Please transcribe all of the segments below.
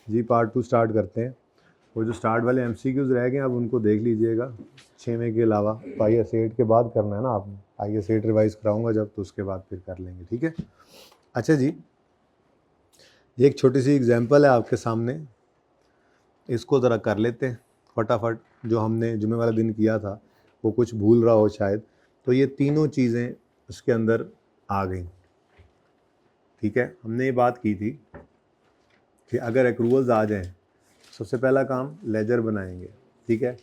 जी part 2 start करते हैं। वो जो स्टार्ट वाले एमसीक्यूज रह गए अब उनको देख लीजिएगा 6 में के अलावा। तो IS8 के बाद करना है ना आपने, IS8 रिवाइज कराऊंगा जब, तो उसके बाद फिर कर लेंगे, ठीक है। अच्छा जी, ये एक छोटी सी एग्जांपल है आपके सामने, इसको ज़रा कर लेते हैं फटाफट। जो हमने जुमे वाला दिन किया था वो कुछ भूल रहा हो शायद, तो ये तीनों चीज़ें उसके अंदर आ गई, ठीक है। हमने ये बात की थी कि अगर एक्रूवल्स आ जाएं, सबसे पहला काम लेजर बनाएंगे, ठीक है।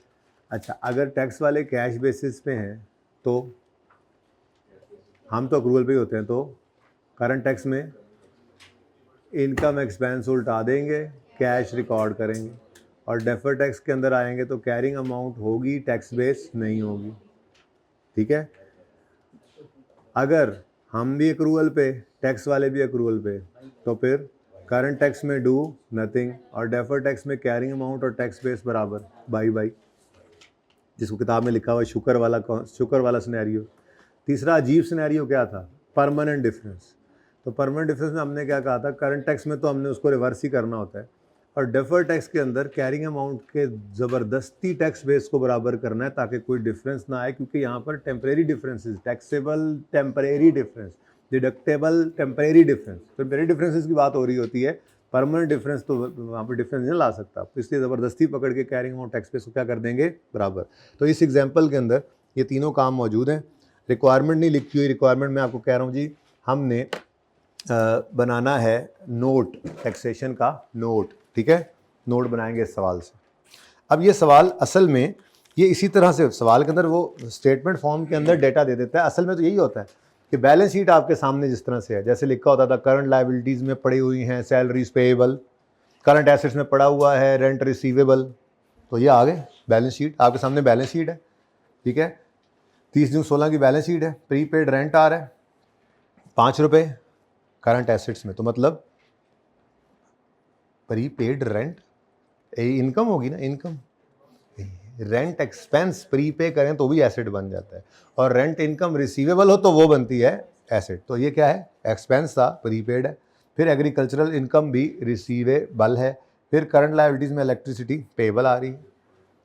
अच्छा, अगर टैक्स वाले कैश बेसिस पे हैं तो हम तो अक्रूवल पे ही होते हैं, तो करंट टैक्स में इनकम एक्सपेंस उल्टा देंगे, कैश रिकॉर्ड करेंगे। और डेफर टैक्स के अंदर आएंगे तो कैरिंग अमाउंट होगी, टैक्स बेस नहीं होगी, ठीक है। अगर हम भी अक्रूवल पे, टैक्स वाले भी अक्रूवल पे, तो फिर करंट टैक्स में डू नथिंग और डेफर टैक्स में कैरिंग अमाउंट और टैक्स बेस बराबर, बाई बाई, जिसको किताब में लिखा हुआ शुक्र वाला सिनेरियो। तीसरा अजीब सिनेरियो क्या था, परमानेंट डिफरेंस। तो परमानेंट डिफरेंस में हमने क्या कहा था, करंट टैक्स में तो हमने उसको रिवर्स ही करना होता है, और डेफर्ड टैक्स के अंदर कैरिंग अमाउंट के ज़बरदस्ती टैक्स बेस को बराबर करना है ताकि कोई डिफरेंस ना आए, क्योंकि यहाँ पर temporary differences, taxable temporary difference, deductible temporary difference, temporary differences की बात हो रही होती है। परमानेंट डिफरेंस तो वहाँ पर डिफरेंस नहीं ला सकता, तो इसलिए ज़बरदस्ती पकड़ के कैरिंग अमाउंट टैक्स बेस को क्या कर देंगे, बराबर। तो इस एग्जाम्पल के अंदर ये तीनों काम मौजूद हैं। रिक्वायरमेंट नहीं लिखी हुई, रिक्वायरमेंट मैं आपको कह रहा हूँ जी, हमने बनाना है नोट, टैक्सेशन का नोट, ठीक है। नोट बनाएंगे इस सवाल से। अब ये सवाल असल में ये इसी तरह से सवाल के अंदर वो स्टेटमेंट फॉर्म के अंदर डेटा दे देता है। असल में तो यही होता है कि बैलेंस शीट आपके सामने जिस तरह से है, जैसे लिखा होता था करंट लायबिलिटीज़ में पड़ी हुई हैं सैलरीज पेएबल, करंट एसेट्स में पड़ा हुआ है रेंट रिसीवेबल, तो ये आ गए बैलेंस शीट, आपके सामने बैलेंस शीट है, ठीक है। 30 जून 16 की बैलेंस शीट है, प्रीपेड रेंट आ रहा है 5 रुपये करंट एसेट्स में, तो मतलब प्रीपेड रेंट इनकम होगी ना, इनकम। रेंट एक्सपेंस प्रीपे करें तो भी एसेट बन जाता है, और रेंट इनकम रिसीवेबल हो तो वो बनती है एसेट। तो ये क्या है, एक्सपेंस था, प्रीपेड है। फिर एग्रीकल्चरल इनकम भी रिसीवेबल है। फिर करंट लायबिलिटीज में इलेक्ट्रिसिटी पेबल आ रही है,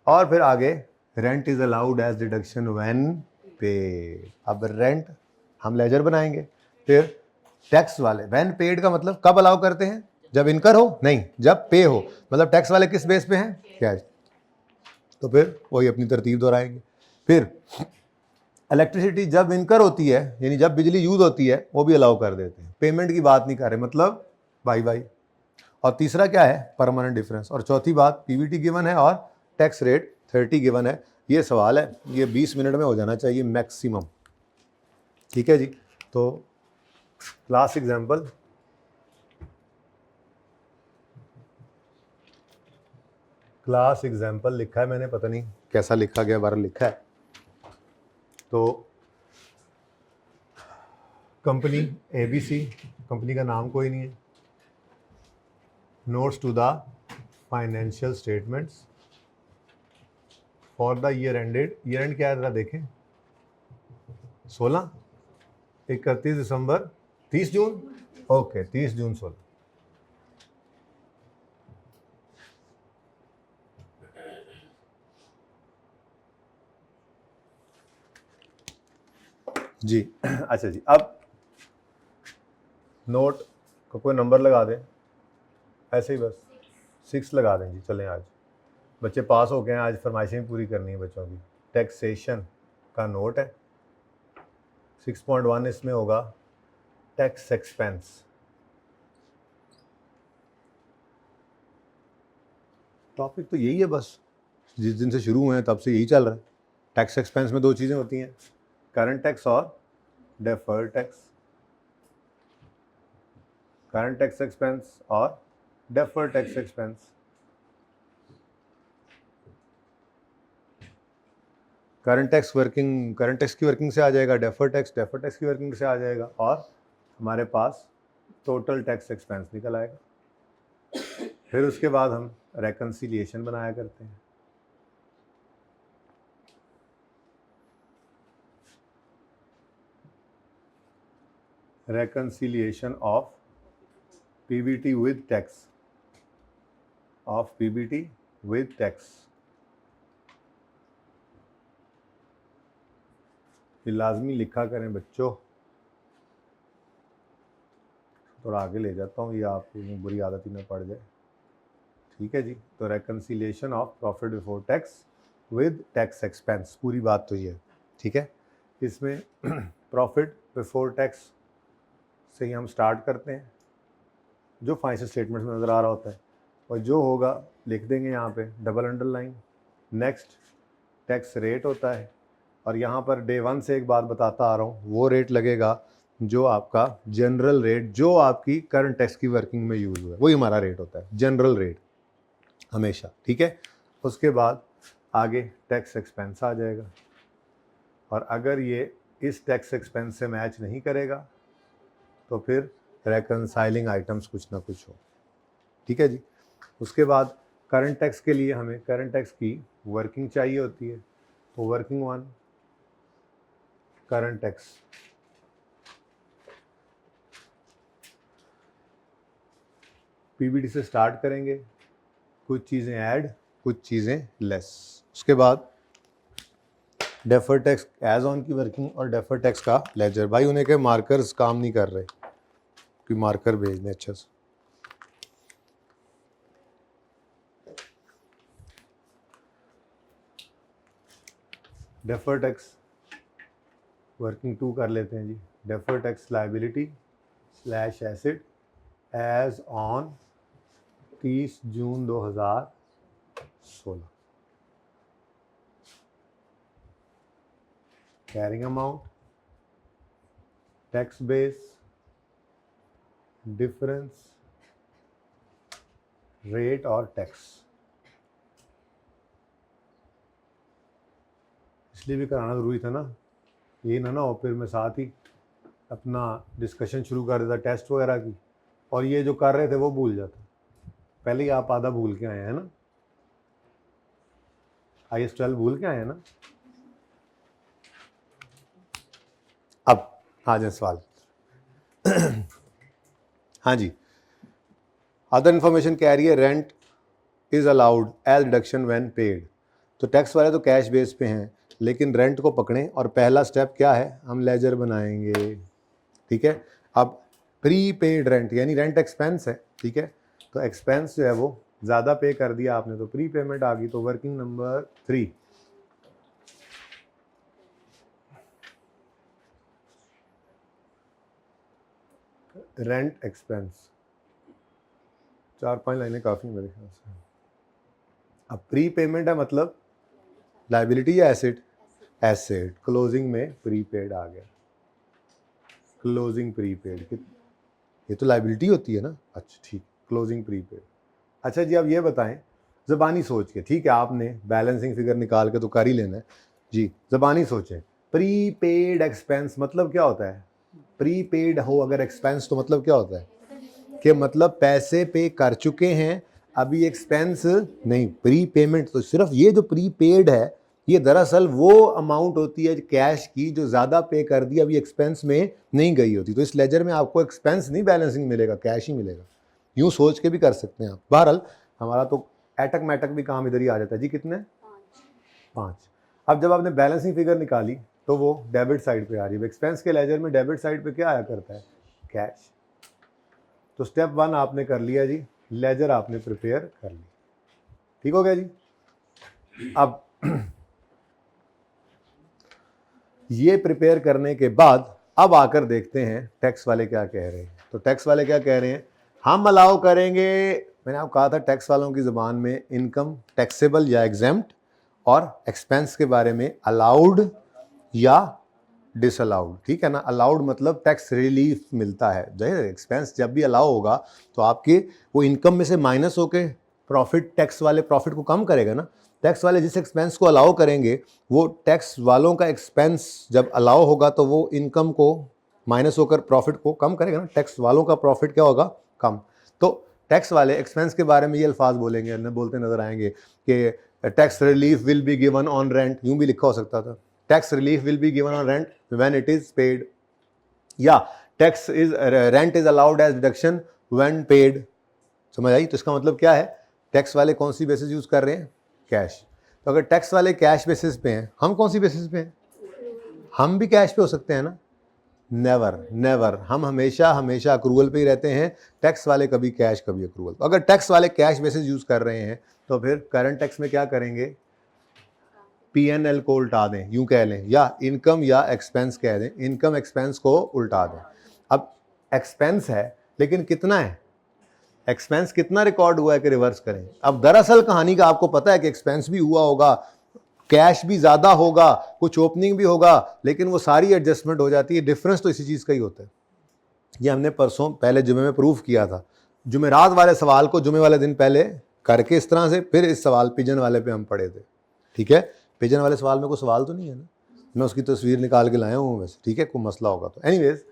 और फिर आगे rent is allowed as deduction when paid. अब रेंट हम लेजर बनाएंगे। फिर टैक्स वाले व्हेन पेड का मतलब कब अलाउ करते हैं, जब इनकर हो, नहीं जब पे हो। मतलब टैक्स वाले किस बेस पे हैं, कैश, तो फिर वही अपनी तरतीब दोहराएंगे। फिर इलेक्ट्रिसिटी जब इनकर होती है, यानी जब बिजली यूज होती है, वो भी अलाउ कर देते हैं, पेमेंट की बात नहीं कर रहे, मतलब बाई बाई। और तीसरा क्या है, परमानेंट डिफरेंस। और चौथी बात पीवीटी गिवन है और टैक्स रेट 30 गिवन है। ये सवाल है, ये 20 मिनट में हो जाना चाहिए मैक्सिमम, ठीक है जी। तो क्लास एग्जाम्पल, क्लास एग्जाम्पल लिखा है मैंने, पता नहीं कैसा लिखा गया, बार लिखा है। तो कंपनी ABC, कंपनी का नाम कोई नहीं है। Notes to the financial statements for the year ended, year end क्या है जरा देखें, 16, 31 दिसंबर, 30 जून, ओके 30 जून 16। जी अच्छा जी, अब नोट को कोई नंबर लगा दें, ऐसे ही बस 6 लगा दें जी, चलें। आज बच्चे पास हो गए हैं, आज फरमाइशें भी पूरी करनी है बच्चों की। टैक्सेशन का नोट है, 6.1 इसमें होगा टैक्स एक्सपेंस। टॉपिक तो यही है बस, जिस दिन से शुरू हुए हैं तब से यही चल रहा है। टैक्स एक्सपेंस में दो चीज़ें होती हैं, करंट टैक्स और deferred tax. Current tax expense और deferred tax expense. Current tax की वर्किंग से आ जाएगा डेफर्ड टैक्स की वर्किंग से आ जाएगा, और हमारे पास टोटल टैक्स एक्सपेंस निकल आएगा। फिर उसके बाद हम रेकन्सिलिएशन बनाया करते हैं। Reconciliation of Pvt with tax. Of PBT with tax. ये लाजमी लिखा करें बच्चों, थोड़ा आगे ले जाता हूँ, ये आपको बुरी आदत ही ना पड़ जाए। ठीक है जी, तो reconciliation of profit before tax with tax expense, पूरी बात तो ये है। ठीक है, इसमें प्रॉफिट बिफोर टैक्स से ही हम स्टार्ट करते हैं, जो फाइनेंशियल स्टेटमेंट में नज़र आ रहा होता है, और जो होगा लिख देंगे यहाँ पे double underline. Next tax rate होता है, और यहाँ पर डे 1 से एक बात बताता आ रहा हूँ, वो रेट लगेगा जो आपका जनरल रेट, जो आपकी करंट टैक्स की वर्किंग में यूज़ हुआ है, वही हमारा रेट होता है, जनरल रेट हमेशा। ठीक है, उसके बाद आगे टैक्स एक्सपेंस आ जाएगा, और अगर ये इस टैक्स एक्सपेंस से मैच नहीं करेगा तो फिर रेकनसाइलिंग आइटम्स कुछ ना कुछ हो। ठीक है जी, उसके बाद करंट टैक्स के लिए हमें करंट टैक्स की वर्किंग चाहिए होती है, तो वर्किंग 1 करंट टैक्स, पीबीटी से स्टार्ट करेंगे, कुछ चीज़ें ऐड कुछ चीज़ें लेस। उसके बाद डेफर टैक्स एज ऑन की वर्किंग और डेफर टैक्स का लेजर। भाई उन्हें के मार्कर्स काम नहीं कर रहे, कि मार्कर भेजने अच्छे से। डेफर टैक्स वर्किंग 2 कर लेते हैं जी। Defer tax liability slash asset as on 30 June 2016। Carrying amount, tax base, difference, rate और टैक्स। इसलिए भी कराना ज़रूरी था ना, ये ना हो फिर मैं साथ ही अपना डिस्कशन शुरू कर देता टेस्ट वगैरह की, और ये जो कर रहे थे वो भूल जाता। पहले ही आप आधा भूल के आए हैं ना, IAS 12 भूल के आए हैं ना। अब आ जाए सवाल। हाँ जी, अदर इन्फॉर्मेशन कह रही है rent is allowed as deduction when paid. तो टैक्स वाले तो कैश बेस पे हैं, लेकिन रेंट को पकड़ें, और पहला स्टेप क्या है, हम लेजर बनाएंगे। ठीक है, अब प्री पेड रेंट यानी रेंट एक्सपेंस है। ठीक है, तो एक्सपेंस जो है वो ज़्यादा पे कर दिया आपने, तो प्री पेमेंट आ गई, तो वर्किंग नंबर 3 रेंट एक्सपेंस। 4-5 लाइनें काफ़ी मेरे ख्याल से। अब प्री पेमेंट है मतलब लाइबिलिटी या एसेट, एसेट। क्लोजिंग में प्रीपेड आ गया, क्लोजिंग प्रीपेड, ये तो लाइबिलिटी होती है ना। अच्छा ठीक, क्लोजिंग प्रीपेड। अच्छा जी, अब ये बताएं ज़बानी सोच के, ठीक है आपने बैलेंसिंग फिगर निकाल के तो कर ही लेना है जी, ज़बानी सोचें। प्रीपेड एक्सपेंस मतलब क्या होता है, प्रीपेड हो अगर एक्सपेंस तो मतलब क्या होता है, कि मतलब पैसे पे कर चुके हैं, अभी एक्सपेंस नहीं। प्री पेमेंट तो सिर्फ ये जो प्रीपेड है, ये दरअसल वो अमाउंट होती है कैश की जो ज़्यादा पे कर दी, अभी एक्सपेंस में नहीं गई होती। तो इस लेजर में आपको एक्सपेंस नहीं बैलेंसिंग मिलेगा, कैश ही मिलेगा। यूँ सोच के भी कर सकते हैं आप। बहरहाल हमारा तो एटक मैटक भी काम इधर ही आ जाता है जी। कितने? 5। अब जब आपने बैलेंसिंग फिगर निकाली तो वो डेबिट साइड पे आ रही है। एक्सपेंस के लेजर में डेबिट साइड पे क्या आया करता है, कैश। तो स्टेप 1 आपने कर लिया जी, लेजर आपने प्रिपेयर कर ली। ठीक हो गया जी। अब ये प्रिपेयर करने के बाद अब आकर देखते हैं टैक्स वाले क्या कह रहे हैं। तो टैक्स वाले क्या कह रहे हैं, हम अलाउ करेंगे, मैंने आपको कहा था टैक्स वालों की ज़ुबान में इनकम टैक्सेबल या एग्जेम्प्ट, और एक्सपेंस के बारे में अलाउड या डिसअलाउड। ठीक है ना, अलाउड मतलब टैक्स रिलीफ मिलता है। जाहिर एक्सपेंस जब भी अलाउ होगा तो आपके वो इनकम में से माइनस होके प्रॉफिट, टैक्स वाले प्रॉफिट को कम करेगा ना। टैक्स वाले जिस एक्सपेंस को अलाउ करेंगे, वो टैक्स वालों का एक्सपेंस जब अलाउ होगा तो वो इनकम को माइनस होकर प्रॉफिट को कम करेगा ना। टैक्स वालों का प्रॉफिट क्या होगा, कम। तो टैक्स वाले एक्सपेंस के बारे में ये अल्फाज बोलेंगे, बोलते नजर आएंगे कि tax relief will be given on rent, यूं भी लिखा हो सकता था, tax relief will be given on rent when it is paid, या tax is rent is allowed as deduction when paid. समझ आई? तो इसका मतलब क्या है, टैक्स वाले कौन सी बेसिस यूज़ कर रहे हैं? कैश। तो अगर टैक्स वाले कैश बेसिस पे हैं, हम कौन सी बेसिस पे हैं? हम भी कैश पे हो सकते हैं ना? नेवर नेवर, हम हमेशा हमेशा अक्रूवल पे ही रहते हैं। टैक्स वाले कभी कैश कभी अक्रूवल। तो अगर टैक्स वाले कैश बेसिस यूज़ कर रहे हैं तो फिर करंट टैक्स में क्या करेंगे? P&L को उल्टा दें, यूं कह लें, या इनकम या एक्सपेंस कह दें, इनकम एक्सपेंस को उल्टा दें। अब एक्सपेंस है लेकिन कितना है? एक्सपेंस कितना रिकॉर्ड हुआ है कि रिवर्स करें? अब दरअसल कहानी का आपको पता है कि एक्सपेंस भी हुआ होगा, कैश भी ज़्यादा होगा, कुछ ओपनिंग भी होगा, लेकिन वो सारी एडजस्टमेंट हो जाती है। डिफरेंस तो इसी चीज़ का ही होता है। ये हमने परसों पहले जुमे में प्रूफ किया था। जुमेरात वाले सवाल को जुमे वाले दिन पहले करके इस तरह से, फिर इस सवाल पिजन वाले पे हम पढ़े थे। ठीक है, पिजन वाले सवाल में कोई सवाल तो नहीं है ना? मैं उसकी तस्वीर निकाल के लाया हूँ वैसे। ठीक है, कोई मसला होगा तो। एनीवेज,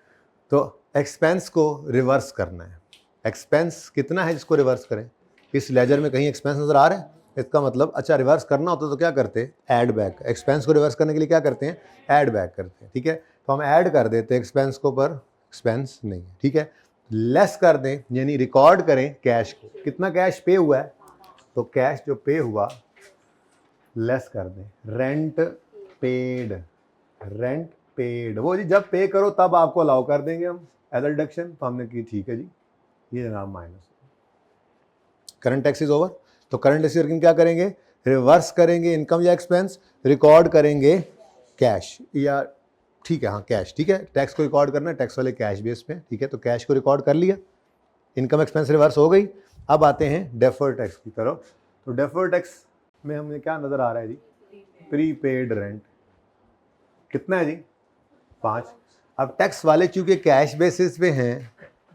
तो एक्सपेंस को रिवर्स करना है। एक्सपेंस कितना है जिसको रिवर्स करें? इस लेजर में कहीं एक्सपेंस नज़र आ रहा है? इसका मतलब अच्छा रिवर्स करना होता तो क्या करते हैं? Add back. एक्सपेंस को रिवर्स करने के लिए क्या करते हैं? ऐड बैक करते हैं। ठीक है, तो हम ऐड कर देते हैं एक्सपेंस को, पर एक्सपेंस नहीं है। ठीक है, लेस कर दें, यानी रिकॉर्ड करें कैश को। कितना कैश पे हुआ है? तो कैश जो पे हुआ लेस कर दें। रेंट पेड, रेंट पेड, वो जी जब पे करो तब आपको अलाउ कर देंगे हम एज डिडक्शन। तो हमने की ठीक है जी, ये जनाब minus. Current tax is over. तो करंट टैक्स वर्किंग क्या करेंगे? रिवर्स करेंगे इनकम या एक्सपेंस, रिकॉर्ड करेंगे कैश, या ठीक है हाँ कैश। ठीक है, टैक्स को रिकॉर्ड करना है टैक्स वाले कैश बेस पे। ठीक है, तो कैश को रिकॉर्ड कर लिया, इनकम एक्सपेंस रिवर्स हो गई। अब आते हैं डेफर्ड टैक्स की तरफ। तो डेफर्ड टैक्स में हमें क्या नज़र आ रहा है जी? Prepaid rent. कितना है जी? 5। अब टैक्स वाले चूँकि कैश बेसिस पे हैं,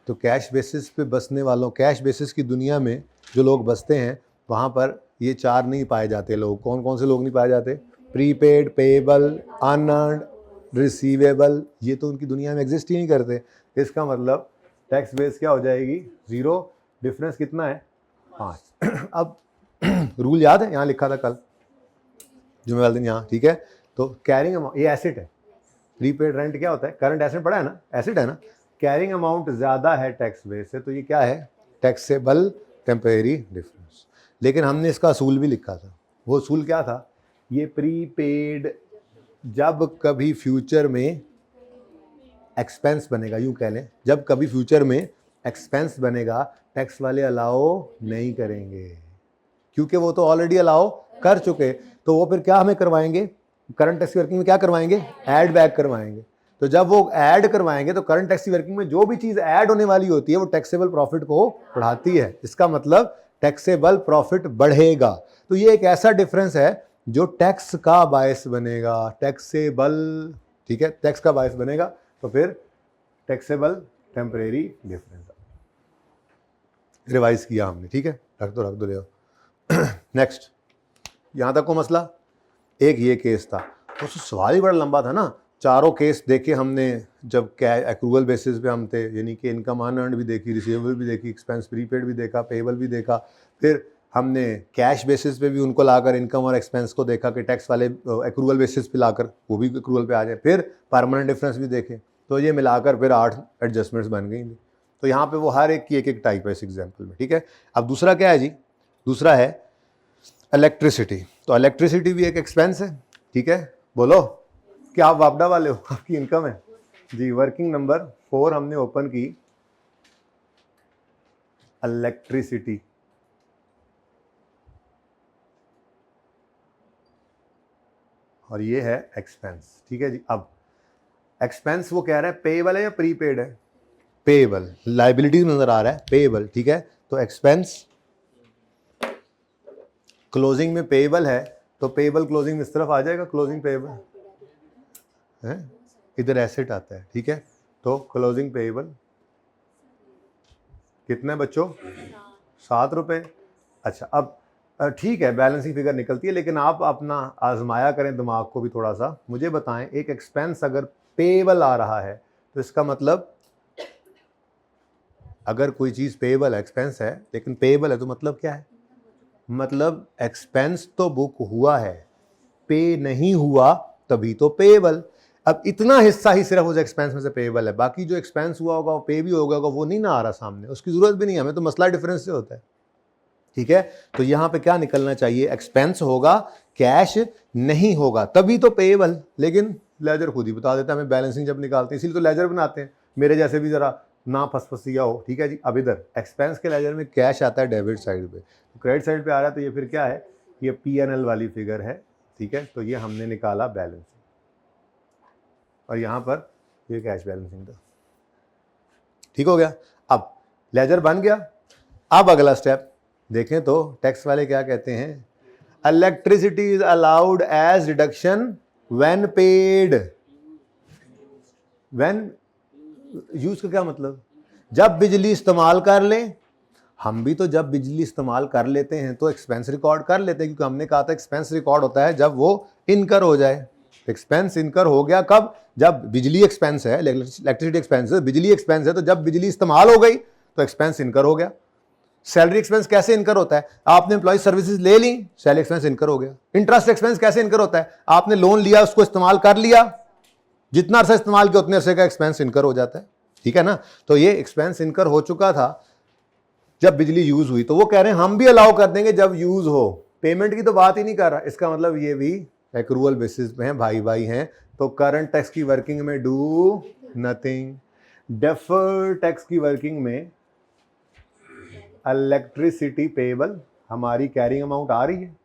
तो कैश बेसिस पे बसने वालों, कैश बेसिस की दुनिया में जो लोग बसते हैं वहाँ पर ये 4 नहीं पाए जाते लोग। कौन कौन से लोग नहीं पाए जाते? प्रीपेड, पेएबल, अनअर्न्ड, रिसीवेबल, ये तो उनकी दुनिया में एग्जिस्ट ही नहीं करते। इसका मतलब टैक्स बेस क्या हो जाएगी? 0। डिफरेंस कितना है? 5। अब रूल याद है, यहाँ लिखा था कल जुमे वाले दिन यहाँ। ठीक है, तो कैरिंग अमाउंट, ये एसेट है। प्रीपेड रेंट क्या होता है? करंट एसेट पड़ा है ना, एसेट है ना। कैरिंग अमाउंट ज़्यादा है टैक्स बेस से, तो ये क्या है? Taxable temporary difference. लेकिन हमने इसका असूल भी लिखा था। वो असूल क्या था? ये प्रीपेड जब कभी फ्यूचर में एक्सपेंस बनेगा, यूँ कह लें, जब कभी फ्यूचर में एक्सपेंस बनेगा, टैक्स वाले अलाउ नहीं करेंगे, क्योंकि वो तो ऑलरेडी अलाउ कर चुके। तो वो फिर क्या हमें करवाएंगे? करंट टैक्स वर्किंग में क्या करवाएंगे? ऐड बैक करवाएंगे। तो जब वो ऐड करवाएंगे तो करंट टैक्स वर्किंग में जो भी चीज़ ऐड होने वाली होती है वो टैक्सेबल प्रॉफिट को बढ़ाती है। इसका मतलब टैक्सेबल प्रॉफिट बढ़ेगा। तो ये एक ऐसा डिफरेंस है जो टैक्स का बायस बनेगा, टैक्सेबल। ठीक है, टैक्स का बायस बनेगा, तो फिर टैक्सेबल टेम्परेरी डिफरेंस रिवाइज किया हमने। ठीक है, रख दो ले। नेक्स्ट, यहाँ तक को मसला। एक ये केस था, तो सवाल ही बड़ा लंबा था ना। चारों केस देखे हमने, जब क्या एक्रूवल बेसिस पे हम थे, यानी कि इनकम अनअर्न्ड भी देखी, रिसीवेबल भी देखी, एक्सपेंस प्रीपेड भी देखा, पेएबल भी देखा। फिर हमने कैश बेसिस पे भी उनको लाकर इनकम और एक्सपेंस को देखा कि टैक्स वाले एक्रूवल बेसिस पे लाकर वो भी एक्रूवल पे आ जाए। फिर परमानेंट डिफरेंस भी देखे। तो ये मिलाकर फिर 8 एडजस्टमेंट्स बन गई। तो यहाँ पे वो हर एक की एक टाइप है इस एग्जाम्पल में। ठीक है, अब दूसरा क्या है जी? दूसरा है इलेक्ट्रिसिटी। तो इलेक्ट्रिसिटी भी एक एक्सपेंस है। ठीक है, बोलो क्या आप वापडा वाले हो? आपकी इनकम है जी। वर्किंग नंबर 4 हमने ओपन की, इलेक्ट्रिसिटी। और ये है एक्सपेंस। ठीक है जी, अब एक्सपेंस वो कह रहा है पेएबल है या प्रीपेड है? पेएबल। लायबिलिटी नजर आ रहा है पेएबल। ठीक है, तो एक्सपेंस क्लोजिंग में पेएबल है, तो पेएबल क्लोजिंग इस तरफ आ जाएगा, क्लोजिंग पेएबल है, इधर एसेट आता है। ठीक है, तो क्लोजिंग पेएबल कितने बच्चों? 7 रुपये। अच्छा, अब ठीक है, बैलेंसिंग फिगर निकलती है, लेकिन आप अपना आजमाया करें दिमाग को भी थोड़ा सा। मुझे बताएं, एक एक्सपेंस अगर पेएबल आ रहा है तो इसका मतलब, अगर कोई चीज़ पेएबल है, एक्सपेंस है लेकिन पेएबल है, तो मतलब क्या है? मतलब एक्सपेंस तो बुक हुआ है, पे नहीं हुआ तभी तो पेएबल। अब इतना हिस्सा ही सिर्फ उस एक्सपेंस में से पेएबल है, बाकी जो एक्सपेंस हुआ होगा वो पे भी होगा, वो नहीं ना आ रहा सामने, उसकी जरूरत भी नहीं है हमें, तो मसला डिफरेंस से होता है। ठीक है, तो यहां पे क्या निकलना चाहिए, एक्सपेंस होगा, कैश नहीं होगा, तभी तो पेएबल। लेकिन लेजर खुद ही बता देता है हमें बैलेंसिंग जब निकालते हैं, इसीलिए तो लेजर बनाते हैं, मेरे जैसे भी जरा ना फसफसिया हो। ठीक है जी, अब इधर एक्सपेंस के लेजर में कैश आता है डेबिट साइड पे, तो क्रेडिट साइड पे आ रहा है, तो ये फिर क्या है, ये P&L वाली फिगर है। ठीक है, तो ये हमने निकाला बैलेंसिंग, और यहाँ पर ये कैश बैलेंसिंग था। ठीक हो गया, अब लेजर बन गया। अब अगला स्टेप देखें तो टैक्स वाले क्या कहते हैं, electricity is allowed as deduction when paid. When use का क्या मतलब, जब बिजली इस्तेमाल कर लें। हम भी तो जब बिजली इस्तेमाल कर लेते हैं तो एक्सपेंस रिकॉर्ड कर लेते हैं, क्योंकि हमने कहा था एक्सपेंस रिकॉर्ड होता है जब वो इनकर हो जाए। एक्सपेंस इनकर हो गया कब, जब बिजली एक्सपेंस है, इलेक्ट्रिसिटी एक्सपेंस है, बिजली एक्सपेंस है, तो जब बिजली इस्तेमाल हो गई तो एक्सपेंस इनकर हो गया। सैलरी एक्सपेंस कैसे इनकर होता है, आपने एम्प्लॉय सर्विसेज ले ली, सैलरी एक्सपेंस इनकर हो गया। इंटरेस्ट एक्सपेंस कैसे इनकर होता है, आपने लोन लिया, उसको इस्तेमाल कर लिया, जितना अरसा इस्तेमाल किया उतने अरसे का एक्सपेंस इनकर हो जाता है। ठीक है ना, तो ये एक्सपेंस इनकर हो चुका था जब बिजली यूज हुई, तो वो कह रहे हैं हम भी अलाउ कर देंगे जब यूज हो। पेमेंट की तो बात ही नहीं कर रहा, इसका मतलब ये भी एक्रूअल बेसिस पे हैं, भाई भाई हैं, तो करंट टैक्स की वर्किंग में डू नथिंग। डेफर्ड टैक्स की वर्किंग में इलेक्ट्रिसिटी पेएबल, हमारी कैरिंग अमाउंट आ रही है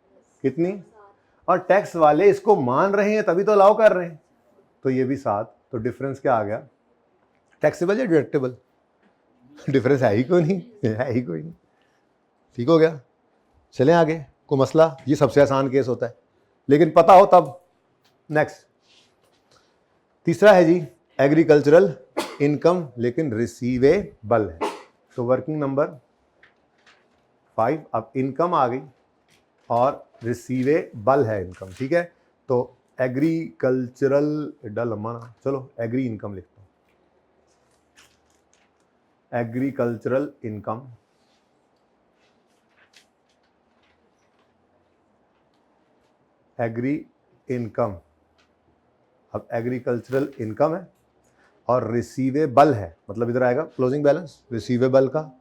कितनी, और टैक्स वाले इसको मान रहे हैं तभी तो अलाउ कर रहे हैं, तो ये भी साथ। तो डिफरेंस क्या आ गया, टैक्सेबल या डिडक्टेबल, डिफरेंस है ही कोई नहीं, है ही कोई नहीं। ठीक हो गया, चलें आगे, कोई मसला, ये सबसे आसान केस होता है, लेकिन पता हो तब। नेक्स्ट तीसरा है जी एग्रीकल्चरल इनकम, लेकिन रिसीवेबल है, तो वर्किंग नंबर 5। अब इनकम आ गई और रिसीवेबल है इनकम। ठीक है, तो एग्रीकल्चरल एडा लम्बा ना, चलो एग्री इनकम लिखता हूं, एग्रीकल्चरल इनकम, एग्री इनकम। अब एग्रीकल्चरल इनकम है और रिसीवेबल है, मतलब इधर आएगा क्लोजिंग बैलेंस, रिसीवेबल का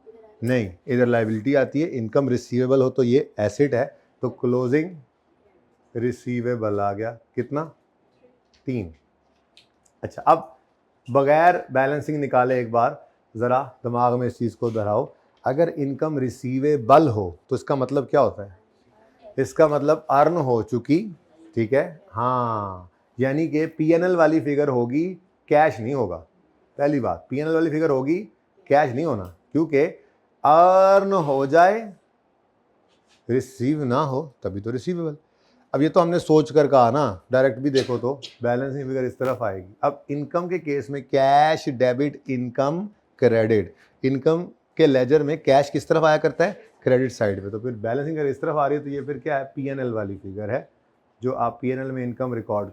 नहीं, इधर लायबिलिटी आती है, इनकम रिसीवेबल हो तो ये एसेट है, तो क्लोजिंग रिसीवेबल आ गया, कितना 3। अच्छा, अब बगैर बैलेंसिंग निकाले एक बार ज़रा दिमाग में इस चीज़ को दोहराओ, अगर इनकम रिसीवेबल हो तो इसका मतलब क्या होता है, इसका मतलब अर्न हो चुकी। ठीक है, हाँ, यानी कि P&L वाली फिगर होगी, कैश नहीं होगा। पहली बात, P&L वाली फिगर होगी, कैश नहीं होना, क्योंकि अर्न हो जाए, रिसीव ना हो तभी तो रिसीवेबल। अब ये तो हमने सोच कर कहा ना, डायरेक्ट भी देखो तो बैलेंसिंग फिगर इस तरफ आएगी। अब इनकम के केस में cash debit income credit, income के लेजर में कैश किस तरफ आया करता है, क्रेडिट साइड पे, तो फिर बैलेंसिंग फिगर इस तरफ आ रही है, तो ये फिर क्या है, P&L वाली फिगर है, जो आप P&L में इनकम रिकॉर्ड।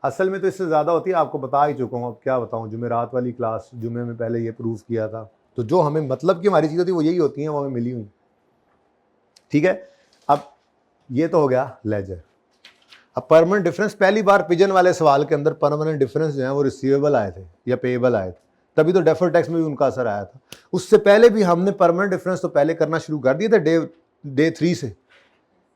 असल में तो इससे ज़्यादा होती है, आपको बता ही चुका हूँ, अब क्या बताऊँ, जुमेरात वाली क्लास, जुमे में पहले ये प्रूव किया था, तो जो हमें मतलब की हमारी चीज़ होती है वो यही होती हैं, वो हमें मिली हुई। ठीक है, अब ये तो हो गया लेजर। अब परमानेंट डिफरेंस, पहली बार पिजन वाले सवाल के अंदर परमानेंट डिफरेंस जो है वो रिसीवेबल आए थे या पेएबल आए थे, तभी तो डेफर्ड टैक्स में भी उनका असर आया था। उससे पहले भी हमने परमानेंट डिफरेंस तो पहले करना शुरू कर दिए थे डे 3 से,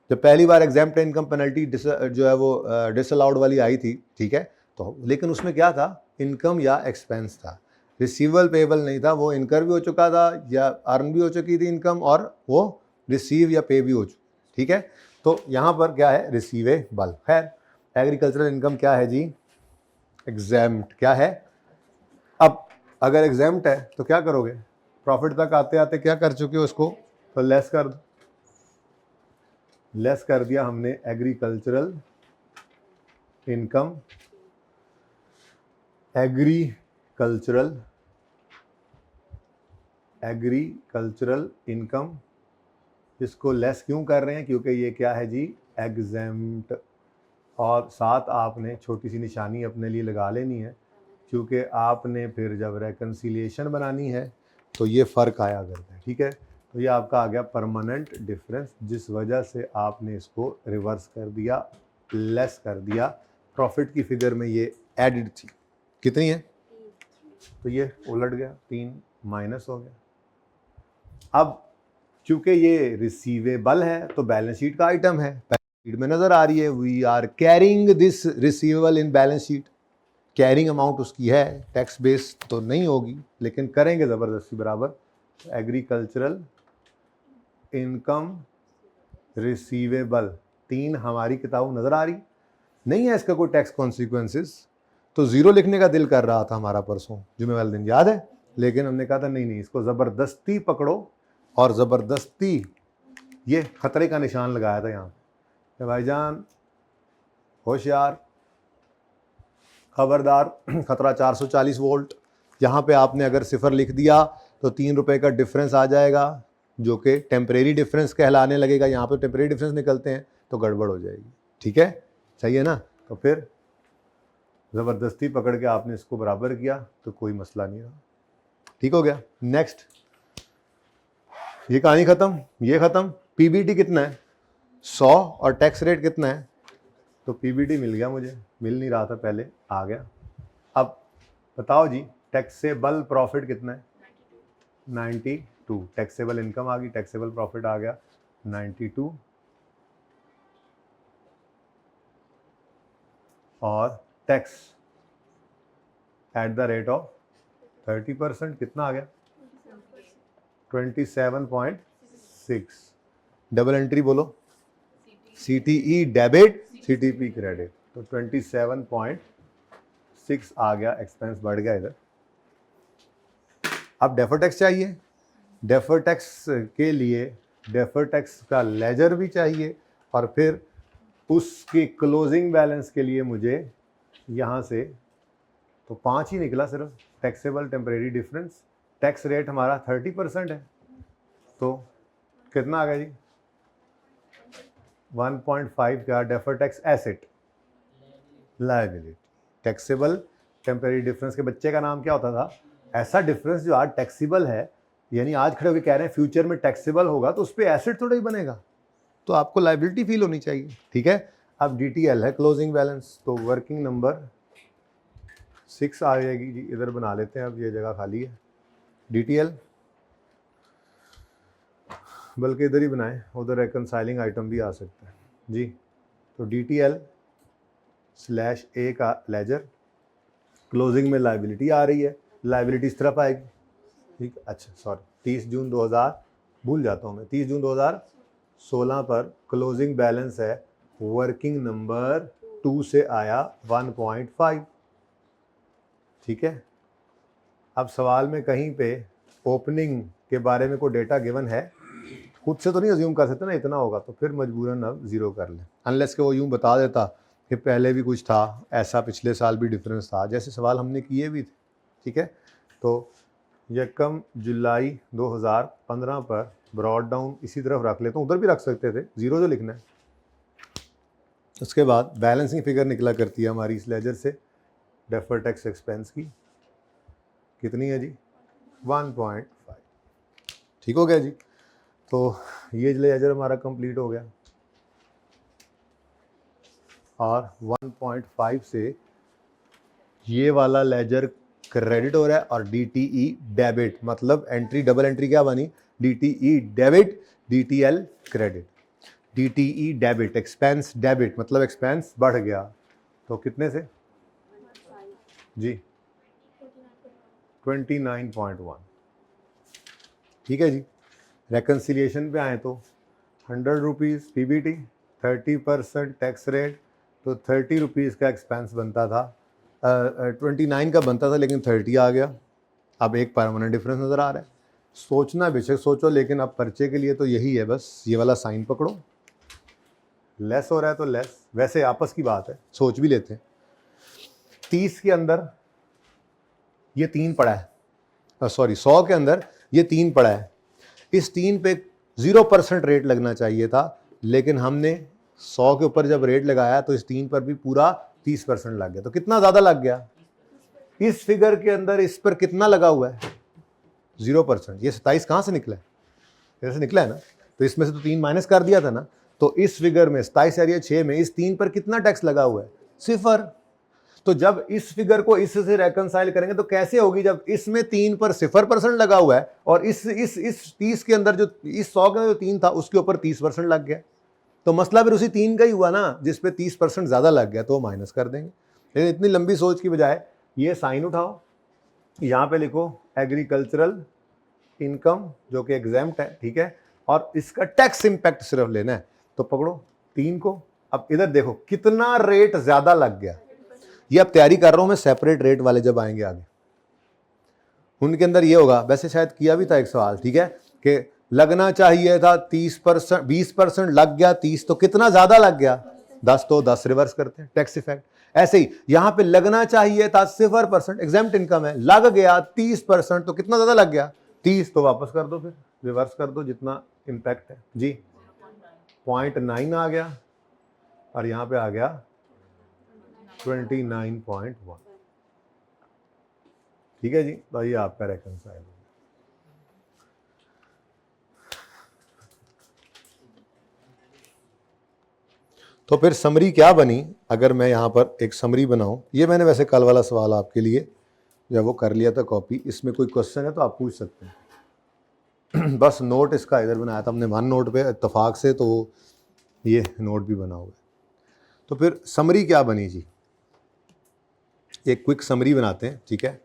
जब पहली बार एग्जाम्प्ट इनकम पेनल्टी जो है वो डिसअलाउड वाली आई थी। ठीक है, तो लेकिन उसमें क्या था, इनकम या एक्सपेंस था, रिसीवेबल पेएबल नहीं था, वो इनकर भी हो चुका था या अर्न भी हो चुकी थी इनकम, और वो रिसीव या पे भी हो चुकी। ठीक है, तो यहाँ पर क्या है, रिसीवेबल। खैर, एग्रीकल्चरल इनकम क्या है जी, एग्जाम्प्ट क्या है। अब अगर एग्जाम्प्ट है तो क्या करोगे, प्रॉफिट तक आते आते क्या कर चुके हो, उसको तो लेस कर दो, लेस कर दिया हमने एग्रीकल्चरल इनकम, एग्रीकल्चरल इनकम, इसको लेस क्यों कर रहे हैं, क्योंकि ये क्या है जी, एग्जेम्प्ट, और साथ आपने छोटी सी निशानी अपने लिए लगा लेनी है, क्योंकि आपने फिर जब रेकन्सिलिएशन बनानी है तो ये फ़र्क आया करता है। ठीक है, तो ये आपका आ गया परमानेंट डिफरेंस, जिस वजह से आपने इसको रिवर्स कर दिया, लेस कर दिया। प्रॉफिट की फिगर में ये एडिड थी, कितनी है, तो ये उलट गया, 3 माइनस हो गया। अब चूंकि ये रिसीवेबल है तो बैलेंस शीट का आइटम है, बैलेंस शीट में नजर आ रही है, we are carrying this receivable in balance sheet. Carrying amount उसकी है, टैक्स बेस तो नहीं होगी लेकिन करेंगे ज़बरदस्ती बराबर। एग्रीकल्चरल इनकम रिसीवेबल 3 हमारी किताब नज़र आ रही नहीं है, इसका कोई टैक्स कॉन्सिक्वेंसेस। तो ज़ीरो लिखने का दिल कर रहा था हमारा परसों जुमे वाले दिन, याद है, लेकिन हमने कहा था नहीं इसको ज़बरदस्ती पकड़ो और ज़बरदस्ती ये खतरे का निशान लगाया था यहाँ पे, भाईजान होशियार, खबरदार, खतरा 440 वोल्ट। यहाँ पे आपने अगर सिफर लिख दिया तो 3 रुपए का डिफरेंस आ जाएगा जो कि टेम्परेरी डिफरेंस कहलाने लगेगा। यहाँ पे टेम्परेरी डिफरेंस निकलते हैं तो गड़बड़ हो जाएगी, ठीक है, सही है ना। तो फिर ज़बरदस्ती पकड़ के आपने इसको बराबर किया तो कोई मसला नहीं रहा, ठीक हो गया। नेक्स्ट, ये कहानी ख़त्म, ये ख़त्म। पीबीटी कितना है 100 और टैक्स रेट कितना है, तो पीबीटी मिल गया मुझे, मिल नहीं रहा था पहले, आ गया। अब बताओ जी टैक्सेबल प्रॉफिट कितना है 92, टैक्सेबल इनकम आ गई, टैक्सेबल प्रॉफिट आ गया 92 और tax at the rate of 30% कितना आ गया 27.6। डबल एंट्री बोलो, CTE डेबिट CTP क्रेडिट, तो 27.6 आ गया, एक्सपेंस बढ़ गया इधर। अब डेफर टैक्स चाहिए, डेफर टैक्स के लिए डेफर टैक्स का लेजर भी चाहिए और फिर उसके क्लोजिंग बैलेंस के लिए मुझे यहाँ से तो 5 ही निकला सिर्फ, taxable temporary difference, tax rate हमारा 30% है, तो कितना आ गया जी 1.5 का defer tax asset liability. Taxable temporary difference के बच्चे का नाम क्या होता था, ऐसा डिफरेंस जो आज टैक्सेबल है, यानी आज खड़े होकर कह रहे हैं फ्यूचर में टैक्सेबल होगा तो उस पर एसेट थोड़ा ही बनेगा, तो आपको लायबिलिटी फील होनी चाहिए, ठीक है। अब DTL है क्लोजिंग बैलेंस, तो वर्किंग नंबर 6 आ जाएगी जी, इधर बना लेते हैं, अब ये जगह खाली है। DTL बल्कि इधर ही बनाएं, उधर रिकनसाइलिंग आइटम भी आ सकता है जी। तो DTL/A का लेजर, क्लोजिंग में लायबिलिटी आ रही है, लायबिलिटी इस तरफ आएगी, ठीक, अच्छा सॉरी 30 जून 2000 भूल जाता हूँ मैं, 30 जून 2016 पर क्लोजिंग बैलेंस है वर्किंग नंबर 2 से आया 1.5, ठीक है। अब सवाल में कहीं पे ओपनिंग के बारे में कोई डेटा गिवन है, खुद से तो नहीं अज्यूम कर सकते ना इतना होगा, तो फिर मजबूरन अब ज़ीरो कर लें, अनलेस के वो यूँ बता देता कि पहले भी कुछ था ऐसा, पिछले साल भी डिफरेंस था, जैसे सवाल हमने किए भी थे, ठीक है। तो 1 जुलाई 2015 पर ब्रॉड डाउन इसी तरफ रख लेता हूँ, उधर भी रख सकते थे, ज़ीरो जो लिखना है। उसके बाद बैलेंसिंग फिगर निकला करती है हमारी इस लेजर से, डेफर टैक्स एक्सपेंस की कितनी है जी 1.5, ठीक हो गया जी। तो ये लेजर हमारा कंप्लीट हो गया और 1.5 से ये वाला लेजर क्रेडिट हो रहा है और DTE डेबिट, मतलब एंट्री डबल एंट्री क्या बनी DTE debit DTL credit. DTE debit expense debit मतलब एक्सपेंस बढ़ गया, तो कितने से जी 29.1, ठीक है जी। रेकन्सिलिएशन पे आए तो 100 रुपीज़ PBT, 30% टैक्स रेट, तो 30 रुपीज़ का एक्सपेंस बनता था, 29 का बनता था लेकिन 30 आ गया। अब एक परमानेंट डिफरेंस नज़र आ रहा है, सोचना बेशक सोचो, लेकिन अब पर्चे के लिए तो यही है, बस ये वाला साइन पकड़ो, लेस हो रहा है तो लेस, वैसे आपस की बात है, सोच भी लेते हैं। 30 के अंदर ये 3 पड़ा है, सॉरी 100 के अंदर ये 3 पड़ा है, इस 3 पे 0% रेट लगना चाहिए था, लेकिन हमने 100 के ऊपर जब रेट लगाया तो इस 3 पर भी पूरा 30% लग गया, तो कितना ज़्यादा लग गया इस फिगर के अंदर, इस पर कितना लगा हुआ है 0%। ये 27 कहाँ से निकला है, ऐसे निकला है ना, तो इसमें से तो 3 माइनस कर दिया था ना, तो इस फिगर में 27 एरिया 6 में इस 3 पर कितना टैक्स लगा हुआ है 0। तो जब इस फिगर को इससे रेकनसाइल करेंगे तो कैसे होगी, जब इसमें 3 पर 0% लगा हुआ है और इस 30 के अंदर जो इस 100 के अंदर जो 3 था उसके ऊपर 30% लग गया, तो मसला फिर उसी 3 का ही हुआ ना, जिस पे 30% ज्यादा लग गया तो वो माइनस कर देंगे। लेकिन इतनी लंबी सोच की बजाय ये साइन उठाओ, यहां पे लिखो एग्रीकल्चरल इनकम जो कि एग्जैम्प्ट है, ठीक है, और इसका टैक्स इंपैक्ट सिर्फ लेना है। तो पकड़ो 3 को, अब इधर देखो कितना रेट ज्यादा लग गया। ये अब तैयारी कर रहा हूं मैं, सेपरेट रेट वाले जब आएंगे आगे उनके अंदर ये होगा। वैसे शायद किया भी था एक सवाल, ठीक है, कि लगना चाहिए था 30%, 20% लग गया 30, तो कितना ज्यादा लग गया 10, तो 10 रिवर्स करते हैं टैक्स इफेक्ट। ऐसे ही यहां पे लगना चाहिए था 0% एग्जैम्प्ट इनकम है, लग गया 30%, तो कितना ज्यादा लग गया 30, तो वापस कर दो, फिर रिवर्स कर दो जितना इंपैक्ट है जी। 0.9 आ गया और यहां पे आ गया 29.1, ठीक है जी। तो ये आपका रेकनसाइल हो गया। तो फिर समरी क्या बनी, अगर मैं यहाँ पर एक समरी बनाऊं, ये मैंने वैसे कल वाला सवाल आपके लिए जब वो कर लिया था कॉपी, इसमें कोई क्वेश्चन है तो आप पूछ सकते हैं। बस नोट इसका इधर बनाया था हमने वन नोट पे इत्तेफाक से, तो ये नोट भी बना हुआ है। तो फिर समरी क्या बनी जी, एक क्विक समरी बनाते हैं, ठीक है,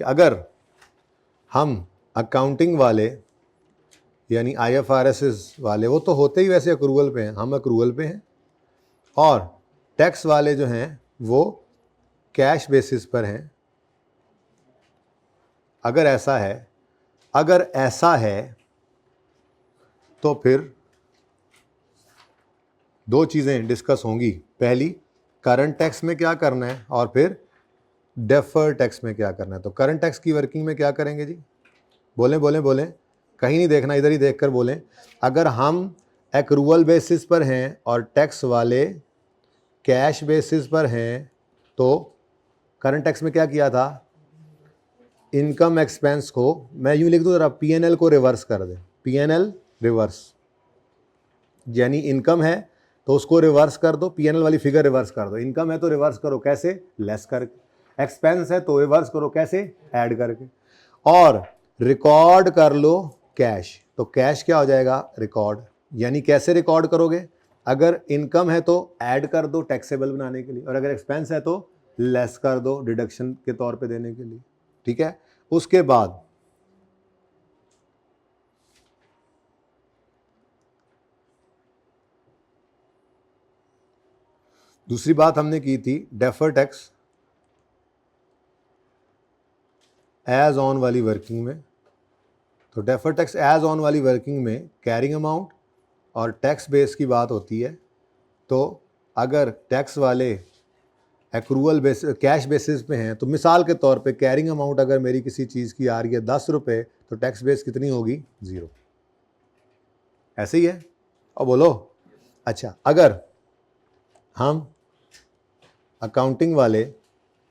कि अगर हम अकाउंटिंग वाले यानी IFRS वाले, वो तो होते ही वैसे अक्रूवल पे हैं, हम अक्रूवल पे हैं, और टैक्स वाले जो हैं वो कैश बेसिस पर हैं। अगर ऐसा है तो फिर दो चीज़ें डिस्कस होंगी। पहली, करंट टैक्स में क्या करना है, और फिर डेफर्ड टैक्स में क्या करना है। तो करंट टैक्स की वर्किंग में क्या करेंगे जी, बोलें बोलें बोलें, कहीं नहीं देखना, इधर ही देखकर बोलें। अगर हम एक्रूवल बेसिस पर हैं और टैक्स वाले कैश बेसिस पर हैं, तो करंट टैक्स में क्या किया था, इनकम एक्सपेंस को मैं यूं लिख दूं जरा, PNL को रिवर्स कर दें, PNL रिवर्स, यानी इनकम है तो उसको रिवर्स कर दो, PNL वाली फिगर रिवर्स कर दो। इनकम है तो रिवर्स करो कैसे, लेस करके। एक्सपेंस है तो रिवर्स करो कैसे, ऐड करके। और रिकॉर्ड कर लो कैश, तो कैश क्या हो जाएगा, रिकॉर्ड। यानी कैसे रिकॉर्ड करोगे, अगर इनकम है तो ऐड कर दो टैक्सेबल बनाने के लिए, और अगर एक्सपेंस है तो लेस कर दो डिडक्शन के तौर पे देने के लिए, ठीक है। उसके बाद दूसरी बात हमने की थी, डेफर टैक्स एज ऑन वाली वर्किंग में। तो डेफर टैक्स एज ऑन वाली वर्किंग में कैरिंग अमाउंट और टैक्स बेस की बात होती है। तो अगर टैक्स वाले एक्रूवल बेस कैश बेसिस पे हैं, तो मिसाल के तौर पे कैरिंग अमाउंट अगर मेरी किसी चीज़ की आ रही है 10 रुपये, तो टैक्स बेस कितनी होगी, 0। ऐसे ही है, और बोलो। अच्छा, अगर हम अकाउंटिंग वाले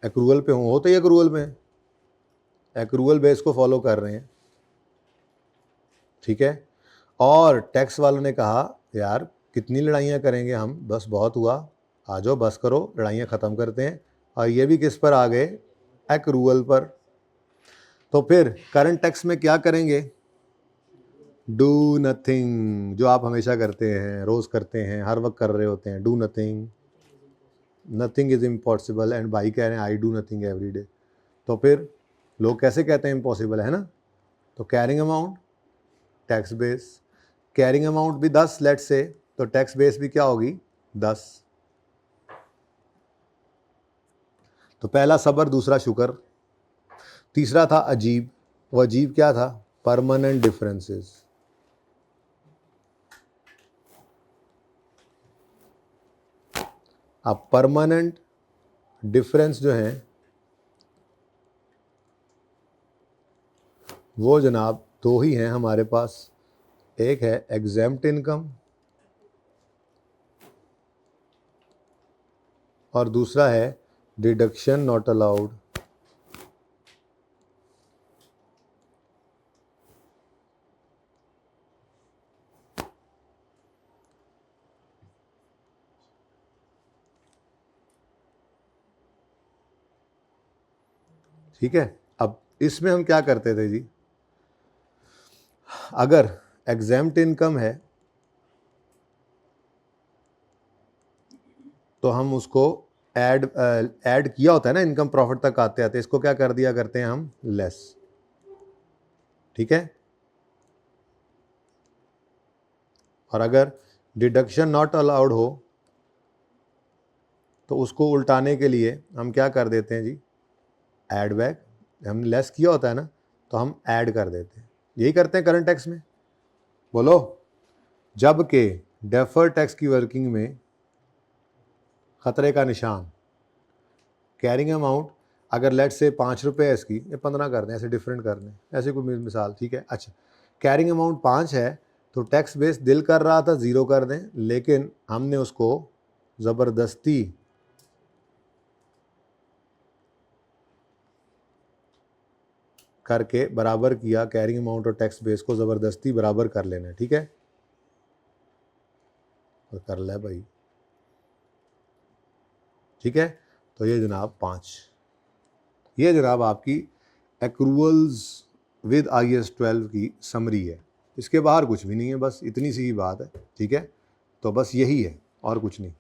एक्रूवल पे हो तो ये एक्रूवल में है, एक्रूवल बेस को फॉलो कर रहे हैं, ठीक है, और टैक्स वालों ने कहा यार कितनी लड़ाइयाँ करेंगे हम, बस बहुत हुआ, आ जाओ बस करो, लड़ाइयाँ ख़त्म करते हैं, और ये भी किस पर आ गए, एक्रूवल पर। तो फिर करंट टैक्स में क्या करेंगे, डू नथिंग, जो आप हमेशा करते हैं, रोज़ करते हैं, हर वक्त कर रहे होते हैं, do nothing, nothing is impossible, and भाई कह रहे हैं I do nothing every day. तो फिर लोग कैसे कहते हैं इम्पॉसिबल है ना। तो carrying amount tax base, carrying amount भी 10 लेट से, तो टैक्स बेस भी क्या होगी 10। तो पहला सबर, दूसरा शुक्र। तीसरा था अजीब, वो अजीब क्या था, परमानेंट डिफरेंसेस। अब परमानेंट डिफरेंस जो है वो जनाब दो ही हैं हमारे पास, एक है एग्जेम्प्ट इनकम और दूसरा है डिडक्शन नॉट अलाउड। ठीक है। अब इसमें हम क्या करते थे जी, अगर एग्जेम्प्ट इनकम है तो हम उसको ऐड किया होता है ना, इनकम प्रॉफिट तक आते आते, इसको क्या कर दिया करते हैं हम, लेस। ठीक है। और अगर डिडक्शन नॉट अलाउड हो तो उसको उल्टाने के लिए हम क्या कर देते हैं जी, ऐड बैक। हमने लेस किया होता है ना तो हम ऐड कर देते हैं, यही करते हैं करंट टैक्स में। बोलो, जबकि डेफर्ड टैक्स की वर्किंग में खतरे का निशान, कैरिंग अमाउंट अगर लेट से 5 रुपये है इसकी, ये 15 कर दें, ऐसे डिफरेंट कर दें, ऐसे कोई मिसाल। ठीक है। अच्छा, कैरिंग अमाउंट 5 है तो टैक्स बेस दिल कर रहा था 0 कर दें, लेकिन हमने उसको ज़बरदस्ती करके बराबर किया, कैरिंग अमाउंट और टैक्स बेस को ज़बरदस्ती बराबर कर लेना है। ठीक है, तो कर ले भाई। ठीक है, तो ये जनाब 5, ये जनाब आपकी एक्रूवल्स विद IAS 12 की समरी है। इसके बाहर कुछ भी नहीं है, बस इतनी सी ही बात है। ठीक है, तो बस यही है और कुछ नहीं।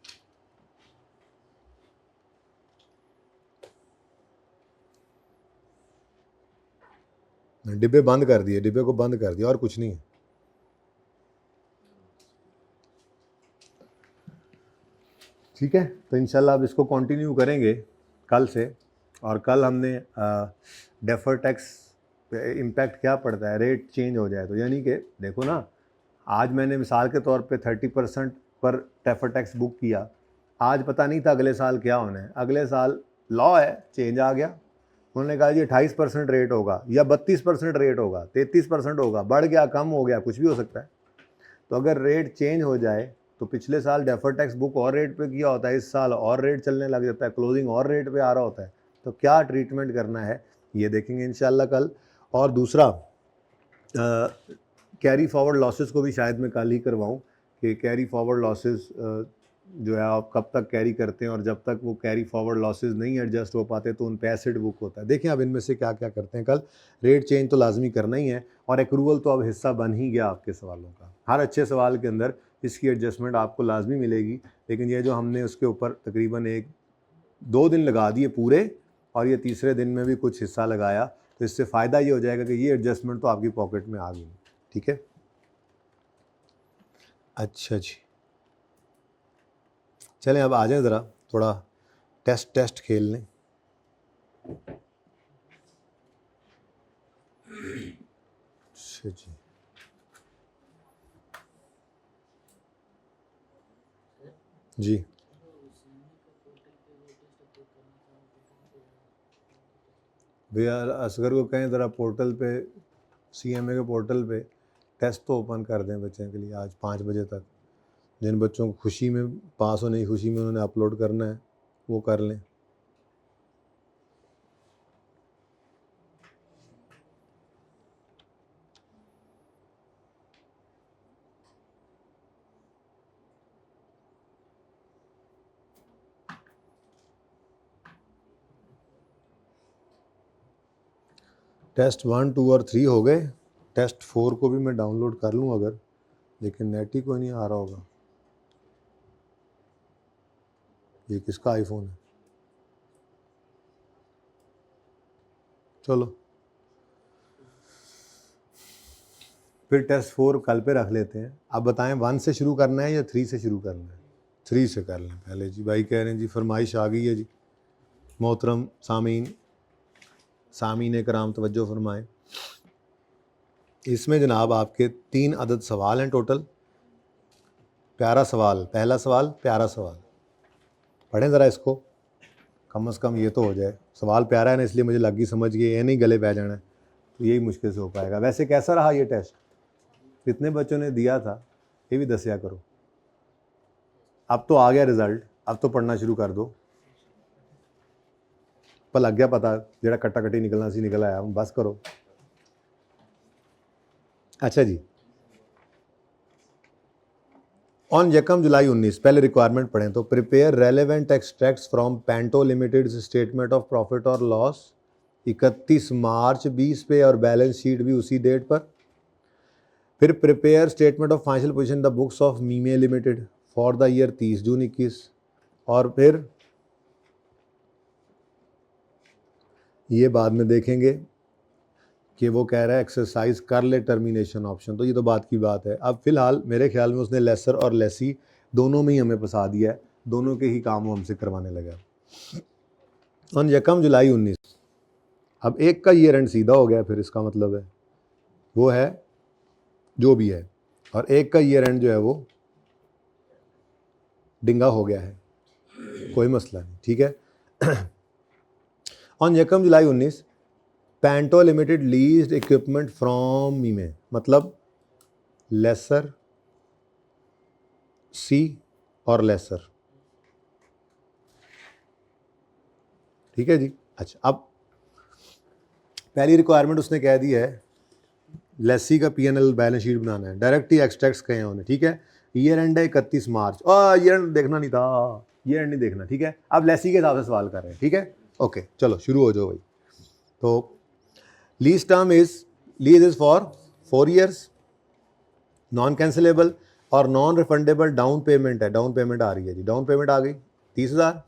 डिब्बे बंद कर दिए, डिब्बे को बंद कर दिया, और कुछ नहीं है। ठीक है, तो इंशाल्लाह अब इसको कंटिन्यू करेंगे कल से। और कल हमने डेफर टैक्स पे इम्पैक्ट क्या पड़ता है, रेट चेंज हो जाए तो। यानी कि देखो ना, आज मैंने मिसाल के तौर पे 30% पर डेफर टैक्स बुक किया, आज पता नहीं था अगले साल क्या होना है। अगले साल लॉ है, चेंज आ गया, उन्होंने कहा जी 28% रेट होगा या 32% रेट होगा, 33% होगा, बढ़ गया, कम हो गया, कुछ भी हो सकता है। तो अगर रेट चेंज हो जाए तो पिछले साल डेफर टैक्स बुक और रेट पे किया होता है, इस साल और रेट चलने लग जाता है, क्लोजिंग और रेट पे आ रहा होता है। तो क्या ट्रीटमेंट करना है ये देखेंगे इंशाल्लाह कल। और दूसरा, कैरी फॉरवर्ड लॉसेस को भी शायद मैं कल ही करवाऊँ कि कैरी फॉरवर्ड लॉसेस जो है आप कब तक कैरी करते हैं, और जब तक वो कैरी फॉरवर्ड लॉसेस नहीं एडजस्ट हो पाते तो उन पे एसिड बुक होता है। देखें अब इनमें से क्या क्या करते हैं कल। रेट चेंज तो लाजमी करना ही है, और एक्रूवल तो अब हिस्सा बन ही गया आपके सवालों का। हर अच्छे सवाल के अंदर इसकी एडजस्टमेंट आपको लाजमी मिलेगी, लेकिन ये जो हमने उसके ऊपर तकरीबन 1-2 दिन लगा दिए पूरे, और ये तीसरे दिन में भी कुछ हिस्सा लगाया, तो इससे फ़ायदा ये हो जाएगा कि ये एडजस्टमेंट तो आपकी पॉकेट में आ गई। ठीक है, अच्छा जी, चलें अब आ जाएं, ज़रा थोड़ा टेस्ट खेल लें। अच्छा जी, जी भैया असगर को कहें ज़रा पोर्टल पे, CMA के पोर्टल पे टेस्ट तो ओपन कर दें बच्चों के लिए आज 5 बजे तक। जिन बच्चों को खुशी में पास होने की खुशी में उन्होंने अपलोड करना है वो कर लें। टेस्ट 1, 2 और 3 हो गए। टेस्ट 4 को भी मैं डाउनलोड कर लूँ अगर, लेकिन नेट ही कोई नहीं आ रहा होगा। ये किसका आईफोन है? चलो फिर टेस्ट 4 कल पे रख लेते हैं। आप बताएं 1 से शुरू करना है या 3 से शुरू करना है? 3 से कर लें पहले जी। भाई कह रहे हैं जी फरमाइश आ गई है जी। मोहतरम सामीन कराम तवज्जो फरमाएं। इसमें जनाब आपके 3 अदद सवाल हैं टोटल। प्यारा सवाल, पहला सवाल प्यारा सवाल, पढ़ें ज़रा इसको, कम से कम ये तो हो जाए। सवाल प्यारा है ना, इसलिए मुझे लगी समझ गई, ये नहीं गले बह जाना है, तो यही मुश्किल से हो पाएगा। वैसे कैसा रहा ये टेस्ट, कितने बच्चों ने दिया था ये भी दसिया करो। अब तो आ गया रिजल्ट, अब तो पढ़ना शुरू कर दो, पर लग गया पता, जेड़ा कट्टा कट्टी निकलना सी निकल आया, बस करो। अच्छा जी, ऑन यकम जुलाई 19, पहले रिक्वायरमेंट पढ़ें तो, prepare relevant extracts from Pento limited statement of profit और लॉस 31 मार्च 20 पे और बैलेंस शीट भी उसी डेट पर। फिर prepare statement of financial position the books of Mimi limited for the year 30 June 21। और फिर ये बाद में देखेंगे कि वो कह रहा है एक्सरसाइज कर ले टर्मिनेशन ऑप्शन, तो ये तो बात की बात है। अब फिलहाल मेरे ख्याल में उसने लेसर और लेसी दोनों में ही हमें फंसा दिया है, दोनों के ही काम वो हमसे करवाने लगा। और यकम जुलाई 19, अब एक का ईयर एंड सीधा हो गया, फिर इसका मतलब है वो है जो भी है, और एक का ईयर एंड जो है वो डिंगा हो गया है, कोई मसला नहीं, ठीक है। ऑन यकम जुलाई 19 पैंटो लिमिटेड लीज्ड इक्विपमेंट फ्रॉम मीमे, मतलब लेसर सी और लेसर, ठीक है जी। अच्छा, अब पहली रिक्वायरमेंट उसने कह दी है लेसी का पीएनएल बैलेंस शीट बनाना है, डायरेक्ट ही एक्सट्रैक्ट्स कहे हैं उन्हें, ठीक है। ईयर एंड है 31 मार्च, ईयर एंड देखना नहीं था, ईयर एंड नहीं देखना, ठीक है। अब लेसी के हिसाब से सवाल कर रहे हैं, ठीक है, ओके, चलो शुरू हो जाओ भाई। तो lease term is for 4 years, non cancellable और नॉन रिफंडेबल डाउन पेमेंट है, डाउन पेमेंट आ रही है जी, डाउन पेमेंट आ गई 30,000।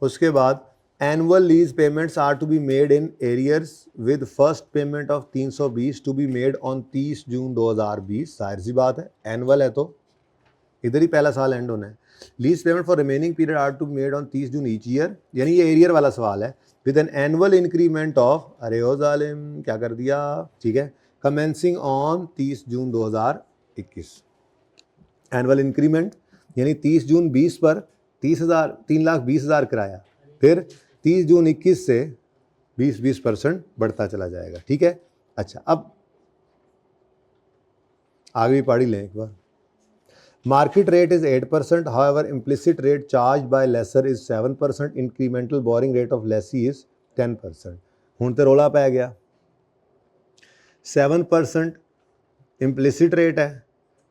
उसके बाद annual lease payments are to be made in arrears with first payment of 320 to be made on 30 June 2020, जाहिर सी बात है, एनुअल है तो इधर ही पहला साल एंड होना है। Lease payment for remaining period are to be made on 30 June each year, यानी ये एरियर वाला सवाल है, with an annual increment of, अरे ओ जालिम क्या कर दिया, ठीक है, commencing on 30 June 2021। Annual increment यानी 30 जून 20 पर 30,000, 3,20,000 किराया, फिर 30 जून 21 से 20% बढ़ता चला जाएगा, ठीक है। अच्छा, अब आगे भी पढ़ ही लें एक बार। Market rate is 8%, however implicit rate charge by lessor is 7%, incremental borrowing rate of lessee is 10%। हुण ते रोला पै गया, 7% इम्प्लिसिट रेट है,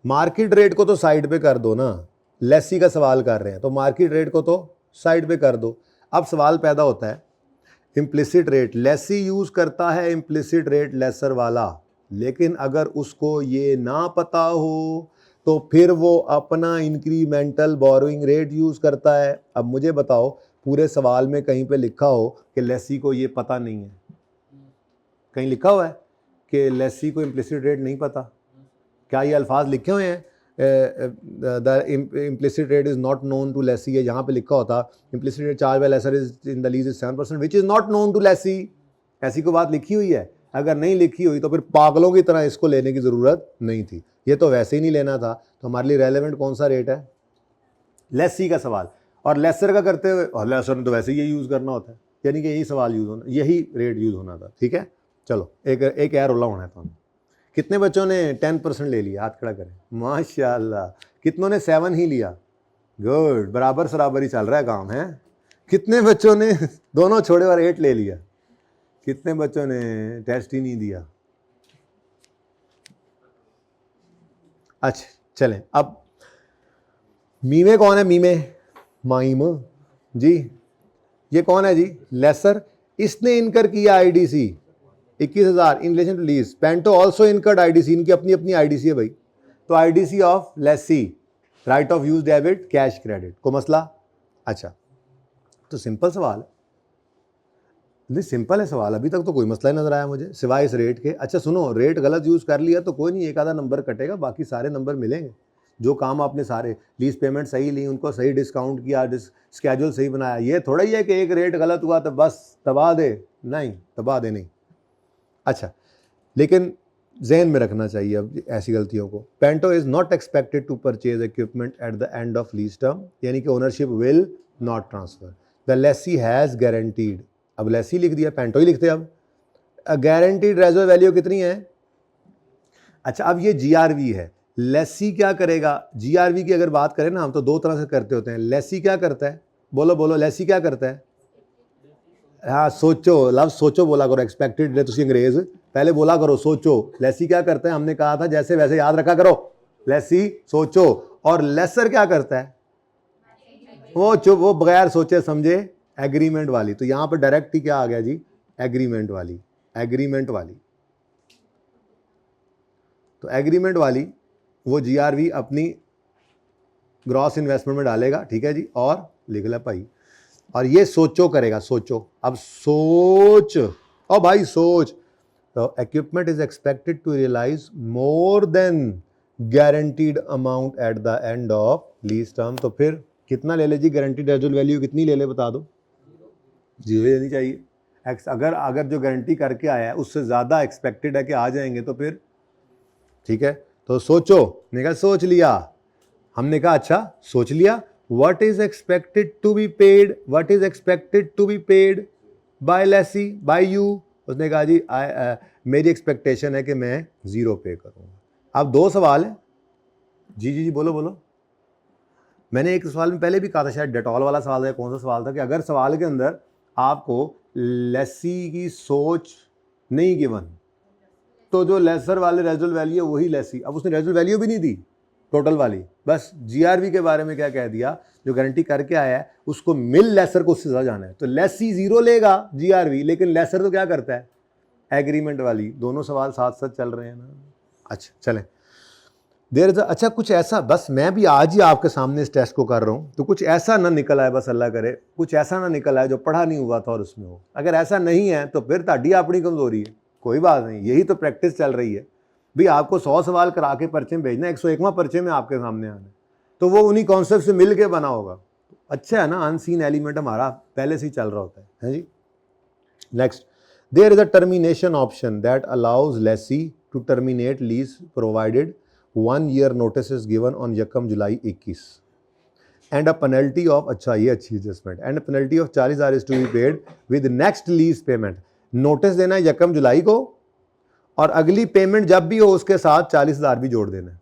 मार्केट रेट को तो साइड पे कर दो ना, लेसी का सवाल कर रहे हैं तो मार्केट रेट को तो साइड पे कर दो। अब सवाल पैदा होता है इम्प्लिसिट रेट, लेसी यूज़ करता है इम्प्लिसिट रेट लेसर वाला, लेकिन अगर उसको ये ना पता हो तो फिर वो अपना इंक्रीमेंटल बोरोइंग रेट यूज़ करता है। अब मुझे बताओ पूरे सवाल में कहीं पे लिखा हो कि लेसी को ये पता नहीं है, कहीं लिखा हुआ है कि लेसी को इम्प्लिसिट रेट नहीं पता? क्या ये अल्फाज लिखे हुए हैं the implicit rate is not known to lessee, है यहाँ पे लिखा होता implicit rate charge by lessor is in the lease is 7% which is not known to lessee, ऐसी कोई बात लिखी हुई है? अगर नहीं लिखी हुई तो फिर पागलों की तरह इसको लेने की ज़रूरत नहीं थी, ये तो वैसे ही नहीं लेना था। तो हमारे लिए रेलेवेंट कौन सा रेट है? लेसी का सवाल, और लेसर का करते हुए, और लेसर ने तो वैसे ही ये यूज़ करना होता है, यानी कि यही सवाल यूज़ होना, यही रेट यूज़ होना था, ठीक है। चलो एक और रोला होना है। तो कितने बच्चों ने 10% ले लिया? हाथ खड़ा करें, माशाल्लाह। कितनों ने 7 ही लिया? गुड, बराबर सराबर ही चल रहा है काम, है। कितने बच्चों ने दोनों छोड़े और 8 ले लिया? कितने बच्चों ने टेस्ट ही नहीं दिया? अच्छा चलें, अब मीमे कौन है? मीमे माइम जी, ये कौन है जी? लेसर। इसने इनकर किया IDC 21,000 in relation to lease. Pento also incurred IDC, इनकी अपनी अपनी आईडीसी है भाई। तो IDC of lessee, right of use debit, cash credit, को मसला? अच्छा, तो सिंपल सवाल है, नहीं सिंपल है सवाल, अभी तक तो कोई मसला ही नजर आया मुझे सिवाय इस रेट के। अच्छा सुनो, रेट गलत यूज कर लिया तो कोई नहीं, एक आधा नंबर कटेगा, बाकी सारे नंबर मिलेंगे। जो काम आपने सारे लीज पेमेंट सही ली, उनको सही डिस्काउंट किया, स्केड्यूल सही बनाया, ये थोड़ा ही है कि एक रेट गलत हुआ तो बस तबाह दे, नहीं तबाह दे नहीं। अच्छा, लेकिन जहन में रखना चाहिए अब ऐसी गलतियों को। Pento is not expected to purchase equipment at the end of lease term, यानी कि ownership will not transfer. The lessee has guaranteed, अब लेसी लिख दिया, पेंटो ही लिखते अब। गारंटीड रेजो वैल्यू कितनी है? अच्छा, अब ये जीआरवी है, लेसी क्या करेगा? जीआरवी की अगर बात करें ना हम तो दो तरह से करते होते हैं। लेसी क्या करता है? बोलो बोलो, लेसी क्या करता है? हाँ सोचो, लफ्ज़ सोचो बोला करो, एक्सपेक्टेड है तुसी अंग्रेज, पहले बोला करो सोचो। लेसी क्या करता है? हमने कहा था जैसे वैसे याद रखा करो, लेसी सोचो। और लेसर क्या करता है? वो चुप, वो बगैर सोचे समझे एग्रीमेंट वाली, तो यहाँ पर डायरेक्ट ही क्या आ गया जी, एग्रीमेंट वाली, एग्रीमेंट वाली। तो एग्रीमेंट वाली वो जीआरवी अपनी ग्रॉस इन्वेस्टमेंट में डालेगा, ठीक है जी, और लिख ले भाई, और ये सोचो करेगा, सोचो, अब सोच, ओ भाई सोच। तो equipment is expected to realise more than guaranteed amount at the end of lease term. तो फिर कितना ले ले जी, गारंटीड रेजुअल वैल्यू कितनी ले ले बता दो, 0 लेनी चाहिए। अगर जो गारंटी करके आया है उससे ज़्यादा एक्सपेक्टेड है कि आ जाएंगे तो फिर ठीक है। तो सोचो, मैंने कहा सोच लिया, हमने कहा अच्छा सोच लिया। What is expected to be paid, what is expected to be paid by lessee, by you. उसने कहा जी मेरी एक्सपेक्टेशन है कि मैं 0 पे करूँगा। अब 2 सवाल हैं जी जी जी, बोलो बोलो। मैंने एक सवाल में पहले भी कहा था, शायद डेटॉल वाला सवाल है, कौन सा सवाल था, कि अगर सवाल के अंदर आपको लेसी की सोच नहीं गिवन तो जो लेसर वाले रेजुअल वैल्यू है वही लेसी। अब उसने रेजुअल वैल्यू भी नहीं दी टोटल वाली, बस जीआरवी के बारे में क्या कह दिया, जो गारंटी करके आया है उसको मिल लेसर को उससे जाना है। तो लेसी 0 लेगा जीआरवी, लेकिन लेसर तो क्या करता है, एग्रीमेंट वाली। दोनों सवाल साथ साथ चल रहे हैं ना। अच्छा चलें, देर इज अच्छा कुछ ऐसा, बस मैं भी आज ही आपके सामने इस टेस्ट को कर रहा हूँ, तो कुछ ऐसा ना निकल आए, बस अल्लाह करे कुछ ऐसा ना निकल आए जो पढ़ा नहीं हुआ था और उसमें हो। अगर ऐसा नहीं है तो फिर ताड़ी अपनी कमजोरी है, कोई बात नहीं, यही तो प्रैक्टिस चल रही है भाई। आपको 100 सवाल करा के पर्चे में भेजना, 101वां पर्चे में आपके सामने आना, तो वो उन्हीं कॉन्सेप्ट से मिल के बना होगा। अच्छा है ना, अनसीन एलिमेंट हमारा पहले से ही चल रहा होता है जी। Next, there is a termination option that allows lessee to terminate lease provided 1 year notice is given on यकम जुलाई 21 and a penalty of, अच्छा ये अच्छी adjustment, and a penalty of 40,000 is to be paid with next lease payment। Notice देना है यकम जुलाई को और अगली पेमेंट जब भी हो उसके साथ 40,000 भी जोड़ देना है।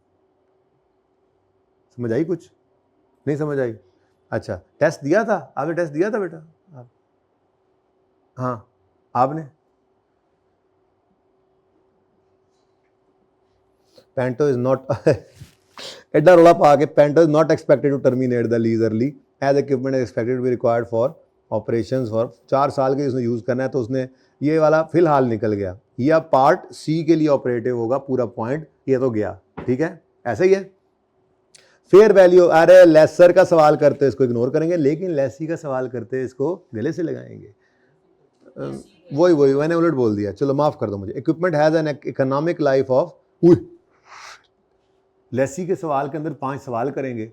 समझ आई, कुछ नहीं समझ आई? अच्छा टेस्ट दिया था आपने, टेस्ट दिया था बेटा आप? हाँ आपने पेंटो इज नॉट एडा रोला पा के, Pento is not expected to terminate the lease early as equipment is expected to be required for operations for 4 साल के उसने यूज़ करना है। तो उसने ये वाला फिलहाल निकल गया, यह पार्ट सी के लिए ऑपरेटिव होगा पूरा पॉइंट, ये तो गया, ठीक है ऐसे ही है। फेयर वैल्यू, अरे लेसर का सवाल करते इसको इग्नोर करेंगे, लेकिन लेसी का सवाल करते इसको गले से लगाएंगे। वही मैंने उलट बोल दिया, चलो माफ कर दो मुझे। Equipment has an economic life of, lessee के सवाल के अंदर 5 सवाल करेंगे।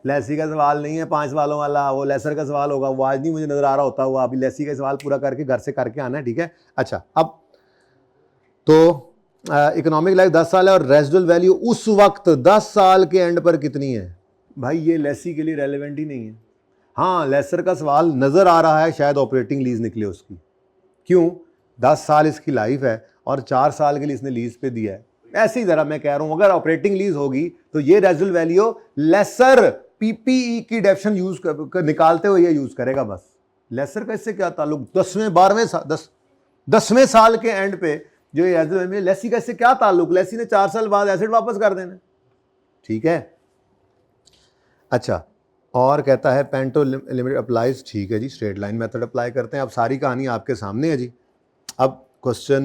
लेसी का सवाल नहीं है 5 सवालों वाला, वो लेसर का सवाल होगा, वो आज नहीं मुझे नजर आ रहा होता हुआ। अभी लेसी का सवाल पूरा करके घर से करके आना है, ठीक है। अच्छा अब तो इकोनॉमिक लाइफ 10 साल है और रेजिडुअल वैल्यू उस वक्त 10 साल के एंड पर कितनी है? भाई ये लेसी के लिए रेलेवेंट ही नहीं है। हाँ लेसर का सवाल नजर आ रहा है, शायद ऑपरेटिंग लीज निकले उसकी, क्यों 10 साल इसकी लाइफ है और 4 साल के लिए इसने लीज पे दिया है। ऐसे ही जरा मैं कह रहा हूं अगर ऑपरेटिंग लीज होगी तो ये रेजिडुअल वैल्यू लेसर पीपीई की डेफिनेशन यूज निकालते हुए ये यूज करेगा बस। लेसर का इससे क्या ताल्लुक? 10वें साल के एंड पे जो ये रेजिडुअल वैल्यू, लेसी का इससे क्या ताल्लुक? लेसी ने 4 साल बाद एसेट वापस कर देना, ठीक है। अच्छा और कहता है पेंटो लिमिटेड अप्लाइज, ठीक है जी, स्ट्रेट लाइन मेथड अप्लाई करते हैं। अब सारी कहानी आपके सामने है जी। अब क्वेश्चन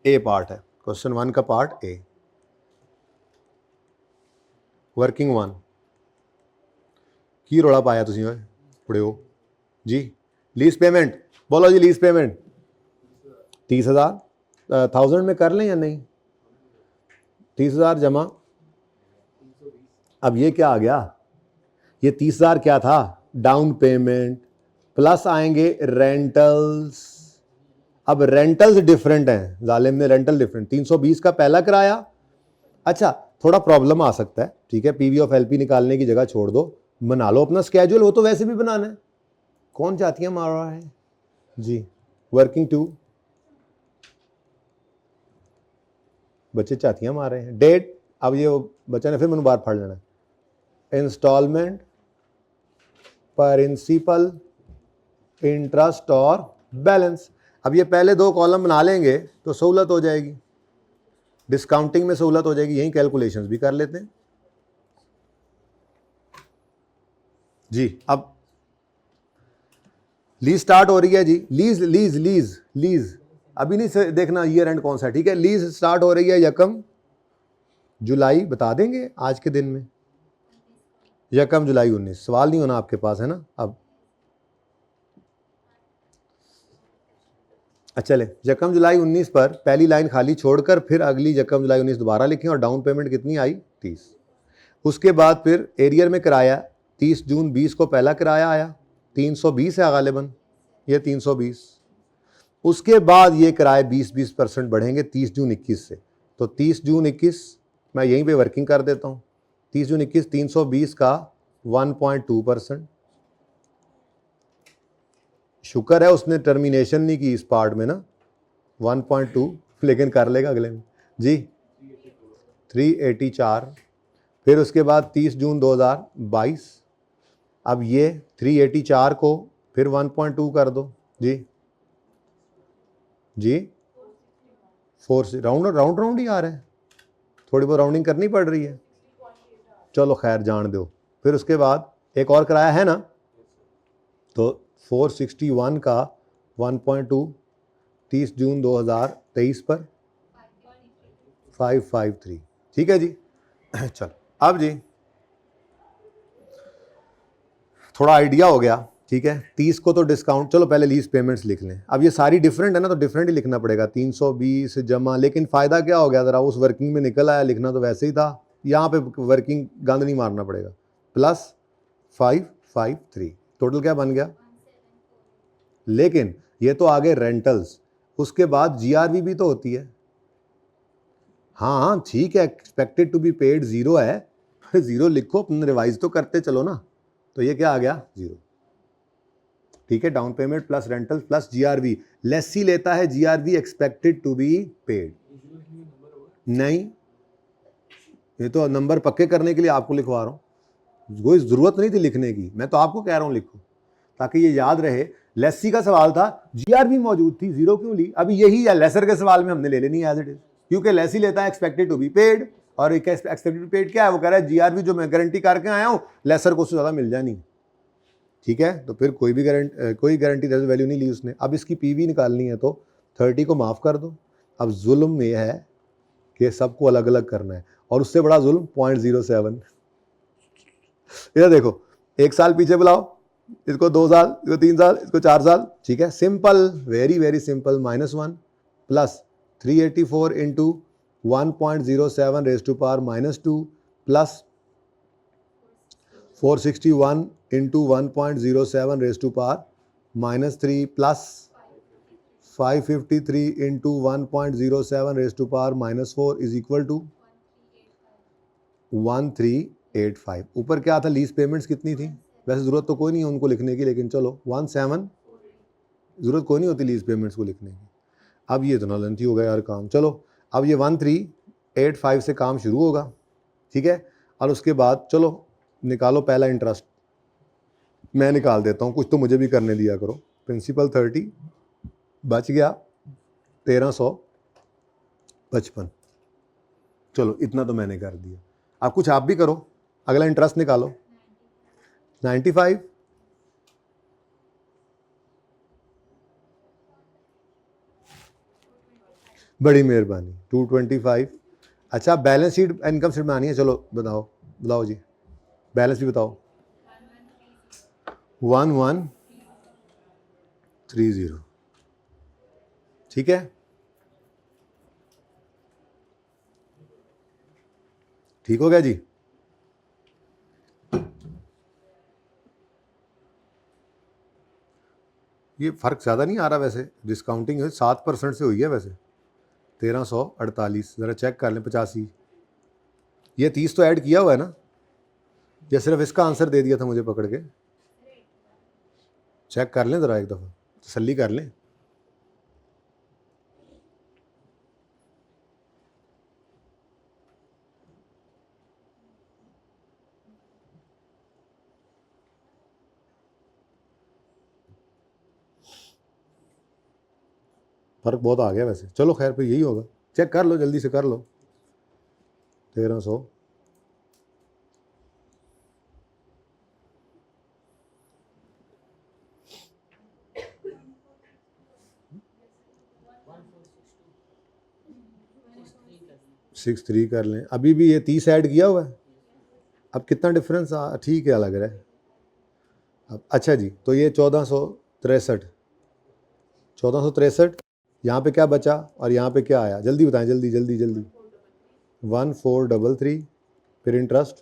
ए पार्ट है, क्वेश्चन 1 का पार्ट ए, वर्किंग 1 की रोड़ा पाया तुसी पढ़े हो जी। लीज पेमेंट बोलो जी, लीज पेमेंट 30,000 1000 में कर लें या नहीं? 30,000 जमा, अब ये क्या आ गया, ये 30,000 क्या था? डाउन पेमेंट प्लस आएंगे रेंटल्स। अब रेंटल्स डिफरेंट हैं, जालिम ने रेंटल डिफरेंट, 320 का पहला किराया। अच्छा थोड़ा प्रॉब्लम आ सकता है, ठीक है, पीवी ऑफ एलपी निकालने की जगह छोड़ दो, बना लो अपना स्केड्यूल, हो तो वैसे भी बनाना है, कौन जातियां मार रहा है जी। वर्किंग 2 बच्चे चातियां मार रहे हैं। डेट, अब ये बच्चा ने फिर मैंने बाहर फाड़ लेना, इंस्टॉलमेंट, प्रिंसिपल, इंटरेस्ट और बैलेंस। अब ये पहले 2 कॉलम बना लेंगे तो सहूलत हो जाएगी, डिस्काउंटिंग में सहूलत हो जाएगी, यही कैलकुलेशंस भी कर लेते हैं। जी। अब लीज स्टार्ट हो रही है जी, लीज लीज लीज लीज अभी नहीं से देखना ईयर एंड कौन सा, ठीक है। लीज स्टार्ट हो रही है यकम जुलाई, बता देंगे आज के दिन में, यकम जुलाई 19, सवाल नहीं होना आपके पास, है ना। अब चले, यकम जुलाई 19 पर पहली लाइन खाली छोड़कर फिर अगली यकम जुलाई 19 दोबारा लिखें और डाउन पेमेंट कितनी आई 30। उसके बाद फिर एरियर में किराया 30 जून 20 को पहला किराया आया 320 है गालिबन, ये 320। उसके बाद ये किराए 20% बढ़ेंगे 30 जून 21 से, तो 30 जून 21 मैं यहीं पे वर्किंग कर देता हूँ। 30 जून 21 320 का 1.2%। शुक्र है उसने टर्मिनेशन नहीं की इस पार्ट में ना, 1.2, लेकिन कर लेगा अगले में जी 384। फिर उसके बाद 30 जून 2022, अब ये 384 को फिर 1.2 कर दो जी 4 राउंड ही आ रहा है, थोड़ी बहुत राउंडिंग करनी पड़ रही है, चलो खैर जान दो। फिर उसके बाद एक और किराया है ना, तो 461 का 1.2 30 जून 2023 पर 553, ठीक है जी। चलो अब जी थोड़ा आइडिया हो गया, ठीक है। 30 को तो डिस्काउंट, चलो पहले लीज पेमेंट्स लिख लें। अब ये सारी डिफरेंट है ना, तो डिफरेंट ही लिखना पड़ेगा 320 जमा, लेकिन फ़ायदा क्या हो गया, ज़रा उस वर्किंग में निकल आया, लिखना तो वैसे ही था, यहाँ पे वर्किंग गंद नहीं मारना पड़ेगा। प्लस 553 टोटल क्या बन गया, लेकिन ये तो आगे रेंटल्स, उसके बाद जीआरवी भी तो होती है। हाँ ठीक है, expected to be paid zero है, जीरो लिखो, अपने रिवाइज तो करते चलो ना, तो ये क्या आ गया जीरो, ठीक है। Down payment plus rental plus GRV, lessee लेता है GRV expected to be paid, नहीं ये तो नंबर पक्के करने के लिए आपको लिखवा रहा हूँ, कोई जरूरत नहीं थी लिखने की, मैं तो आपको कह रहा हूँ लिखो ताकि ये याद रहे। लेसी का सवाल था, जीआरवी मौजूद थी, जीरो क्यों ली, अभी यही है लेसर के सवाल में हमने ले लेनी एज इट इज, क्योंकि लेसी लेता है एक्सपेक्टेड टू बी पेड, और एक्सपेक्टेड टू बी पेड क्या है, वो कह रहा है जीआरवी जो मैं गारंटी करके आया हूँ लेसर को उससे ज्यादा मिल जाए नहीं, ठीक है। तो फिर कोई गारंटी वैल्यू नहीं ली उसने। अब इसकी पीवी निकालनी है तो 30 को माफ़ कर दो। अब जुल्म ये है कि सबको अलग अलग करना है, और उससे बड़ा जुल्म 0.07। इधर देखो, एक साल पीछे बुलाओ, इसको 2 साल, इसको 3 साल, इसको 4 साल, ठीक है। Simple, very very simple, -1 plus 384 into 1.07 raise to power -2 plus 461 into 1.07 raise to power -3 plus 553 into 1.07 raise to power -4 is equal to 1385। ऊपर क्या था, लीज पेमेंट्स कितनी थी, वैसे ज़रूरत तो कोई नहीं है उनको लिखने की, लेकिन चलो 17, ज़रूरत कोई नहीं होती लीज पेमेंट्स को लिखने की। अब ये इतना लेंथी हो गया यार काम, चलो अब ये 1385 से काम शुरू होगा, ठीक है। और उसके बाद चलो निकालो पहला इंटरेस्ट, मैं निकाल देता हूँ, कुछ तो मुझे भी करने दिया करो। प्रिंसिपल 30 बच गया 1355, चलो इतना तो मैंने कर दिया, अब कुछ आप भी करो, अगला इंटरेस्ट निकालो 95, बड़ी मेहरबानी 225। अच्छा बैलेंस शीट इनकम स्टेटमेंट आनी है, चलो बताओ जी, बैलेंस भी बताओ 1130, ठीक है, ठीक हो गया जी। ये फर्क ज़्यादा नहीं आ रहा वैसे, डिस्काउंटिंग 7% से हुई है वैसे, 1348, ज़रा चेक कर लें 85, ये 30 तो ऐड किया हुआ है ना, या सिर्फ इसका आंसर दे दिया था मुझे पकड़ के, चेक कर लें ज़रा एक दफ़ा, तसल्ली कर लें। फ़र्क बहुत आ गया वैसे, चलो खैर फिर यही होगा, चेक कर लो जल्दी से कर लो। 1300 63 कर लें, अभी भी ये 30 ऐड किया हुआ है, अब कितना डिफरेंस ठीक है लग रहा है अब। अच्छा जी, तो ये 1463 यहाँ पे क्या बचा और यहाँ पे क्या आया, जल्दी बताएं, जल्दी जल्दी जल्दी। 1433, फिर इंटरेस्ट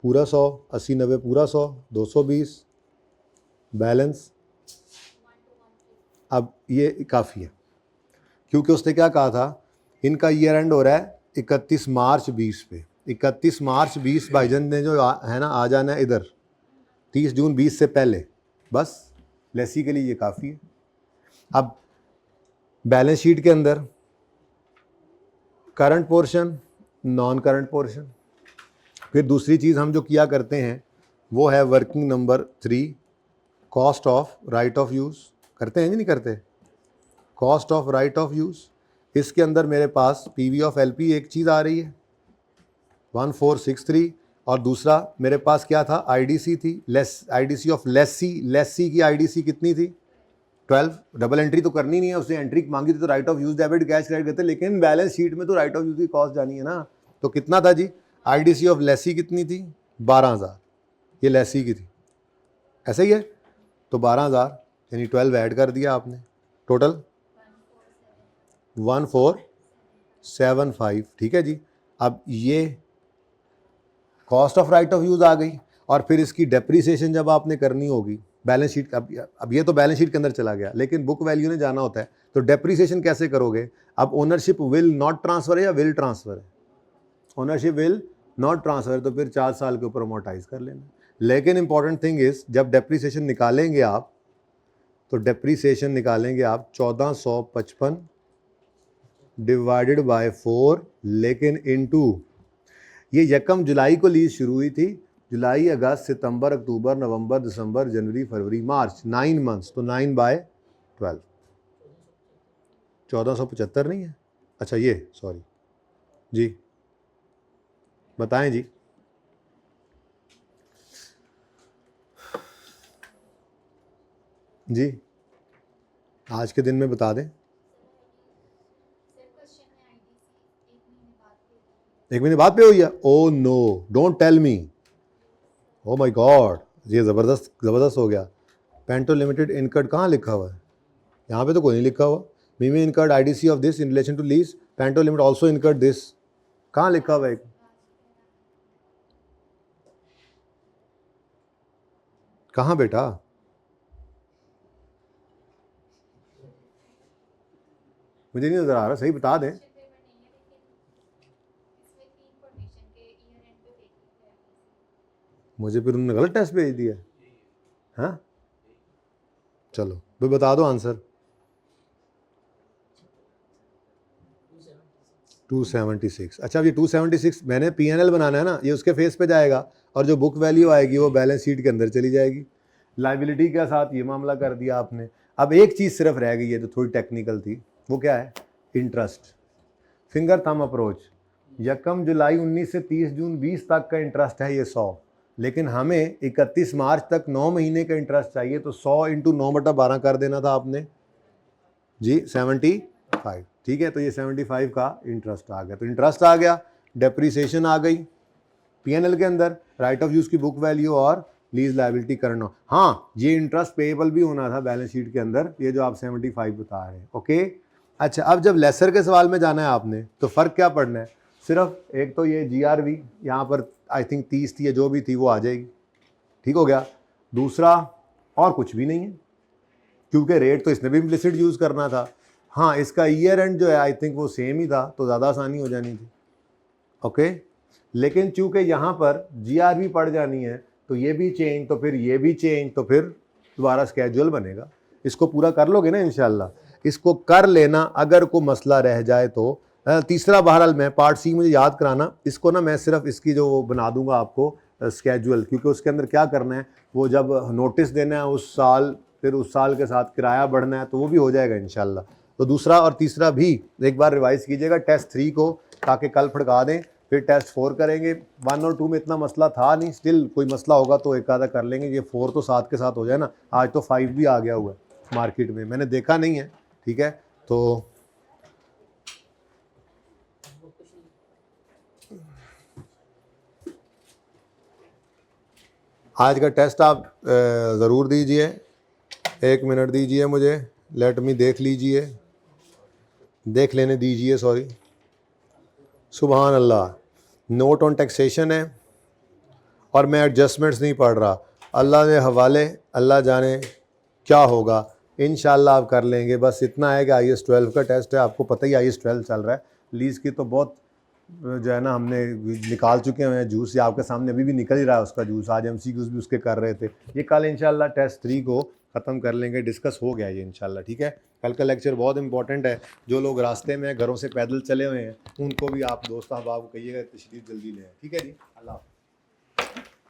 पूरा 100, 80 90 पूरा 100, 220 बैलेंस। अब ये काफ़ी है क्योंकि उसने क्या कहा था, इनका ईयर एंड हो रहा है 31 मार्च 20 पे। 31 मार्च 20 भाईजन ने जो है ना आ जाना है इधर 30 जून 20 से पहले, बस लेसी के लिए ये काफ़ी है। अब बैलेंस शीट के अंदर current portion, non current portion, फिर दूसरी चीज़ हम जो किया करते हैं वो है working number 3, cost of right of use. करते हैं कि नहीं करते, cost of right of use. इसके अंदर मेरे पास पीवी ऑफ एलपी एक चीज़ आ रही है 1463, और दूसरा मेरे पास क्या था, आईडीसी थी, less IDC of lessee. Lessee की आईडीसी कितनी थी 12। डबल एंट्री तो करनी नहीं है, उसने एंट्री मांगी थी तो right of use debit cash credit करते, लेकिन बैलेंस शीट में तो राइट ऑफ यूज की कॉस्ट जानी है ना। तो कितना था जी, आईडीसी ऑफ लेसी कितनी थी 12000, ये लेसी की थी, ऐसा ही है। तो 12000 यानी 12 ऐड कर दिया आपने, टोटल 1475, ठीक है जी। अब ये cost of right of use आ गई, और फिर इसकी डेप्रीसिएशन जब आपने करनी होगी बैलेंस शीट, अब ये तो बैलेंस शीट के अंदर चला गया, लेकिन बुक वैल्यू ने जाना होता है, तो डेप्रीसिएशन कैसे करोगे। अब ओनरशिप विल नॉट ट्रांसफर है या विल ट्रांसफर है, ओनरशिप विल नॉट ट्रांसफर, तो फिर 4 साल के ऊपर अमोर्टाइज कर लेना। लेकिन इंपॉर्टेंट थिंग इज, जब डेप्रीसिएशन निकालेंगे आप, तो डेप्रीसिएशन निकालेंगे आप 1455 डिवाइडेड बाय 4, लेकिन इनटू, ये यकम जुलाई को लीज शुरू हुई थी, जुलाई अगस्त सितंबर अक्टूबर नवंबर दिसंबर जनवरी फरवरी मार्च, 9 मंथ्स, तो 9/12, 1475 नहीं है। अच्छा ये सॉरी जी, बताएं जी। जी आज के दिन में बता दें। एक महीने बाद पे हुई है, oh no, don't tell me, oh my god, ये ज़बरदस्त हो गया। पेंटो लिमिटेड इनकर्ड कहाँ लिखा हुआ है, यहाँ पे तो कोई नहीं लिखा हुआ। Mimi incurred IDC of this in relation to lease, Pento limited also incurred this, कहाँ लिखा हुआ है, कहाँ बेटा, मुझे नहीं नजर आ रहा, सही बता दें। मुझे फिर उन्होंने गलत टेस्ट भेज दिया, हाँ चलो भाई बता दो आंसर। 276। अच्छा अब ये 276 मैंने पीएनएल बनाना है ना, ये उसके फेस पे जाएगा, और जो बुक वैल्यू आएगी वो बैलेंस शीट के अंदर चली जाएगी। लाइबिलिटी के साथ ये मामला कर दिया आपने। अब एक चीज़ सिर्फ रह गई है जो थोड़ी टेक्निकल थी, वो क्या है, इंटरेस्ट, फिंगर थंब अप्रोच। यकम जुलाई 19 से 30 जून 20 तक का इंटरेस्ट है ये 100, लेकिन हमें 31 मार्च तक 9 महीने का इंटरेस्ट चाहिए, तो 100 इंटू 9/12 कर देना था आपने जी, 75, ठीक है। तो ये 75 का इंटरेस्ट आ गया, तो इंटरेस्ट आ गया, डेप्रीसिएशन आ गई पीएनएल के अंदर, राइट ऑफ यूज़ की बुक वैल्यू और लीज लायबिलिटी करना। हाँ ये इंटरेस्ट पेएबल भी होना था बैलेंस शीट के अंदर, ये जो आप 75 बता रहे हैं, ओके। अच्छा अब जब लेसर के सवाल में जाना है आपने, तो फ़र्क क्या पड़ना है, सिर्फ एक तो ये जीआरवी यहाँ पर आई थिंक 30 थी या जो भी थी वो आ जाएगी, ठीक हो गया। दूसरा और कुछ भी नहीं है, क्योंकि रेट तो इसने भी इम्प्लिसिट यूज़ करना था। हाँ इसका ईयर एंड जो है आई थिंक वो सेम ही था, तो ज़्यादा आसानी हो जानी थी, ओके। लेकिन चूंकि यहाँ पर जीआरवी पड़ जानी है, तो ये भी चेंज, तो फिर ये भी चेंज, तो फिर दोबारा स्केड्यूल बनेगा। इसको पूरा कर लोगे ना इंशाल्लाह, इसको कर लेना, अगर कोई मसला रह जाए तो तीसरा, बहरहाल मैं पार्ट सी मुझे याद कराना, इसको ना मैं सिर्फ इसकी जो वो बना दूंगा आपको स्केड्यूल, क्योंकि उसके अंदर क्या करना है, वो जब नोटिस देना है उस साल, फिर उस साल के साथ किराया बढ़ना है, तो वो भी हो जाएगा इंशाल्लाह। तो दूसरा और तीसरा भी एक बार रिवाइज कीजिएगा टेस्ट 3 को, ताकि कल फड़का दें, फिर टेस्ट 4 करेंगे। 1 और 2 में इतना मसला था नहीं, स्टिल कोई मसला होगा तो एक आधा कर लेंगे, ये 4 तो साथ के साथ हो जाए ना। आज तो 5 भी आ गया हुआ है मार्केट में, मैंने देखा नहीं है, ठीक है। तो आज का टेस्ट आप ज़रूर दीजिए। 1 मिनट दीजिए मुझे, लेट मी देख लीजिए, देख लेने दीजिए, सॉरी। सुभान अल्लाह, नोट ऑन टैक्सेशन है और मैं एडजस्टमेंट्स नहीं पढ़ रहा। अल्लाह के हवाले, अल्लाह जाने क्या होगा, इंशाल्लाह आप कर लेंगे। बस इतना है कि IAS 12 का टेस्ट है, आपको पता ही IAS 12 चल रहा है। लीज़ की तो बहुत जो है ना हमने निकाल चुके हैं जूस, या आपके सामने अभी भी निकल ही रहा है उसका जूस। आज MCQs भी उसके कर रहे थे। ये कल इंशाल्लाह टेस्ट 3 को ख़त्म कर लेंगे, डिस्कस हो गया ये इंशाल्लाह, ठीक है। कल का लेक्चर बहुत इंपॉर्टेंट है। जो लोग रास्ते में घरों से पैदल चले हुए हैं उनको भी आप दोस्त अहबाब को कहिएगा तशरीफ़ जल्दी लें, ठीक है जी। अल्लाह।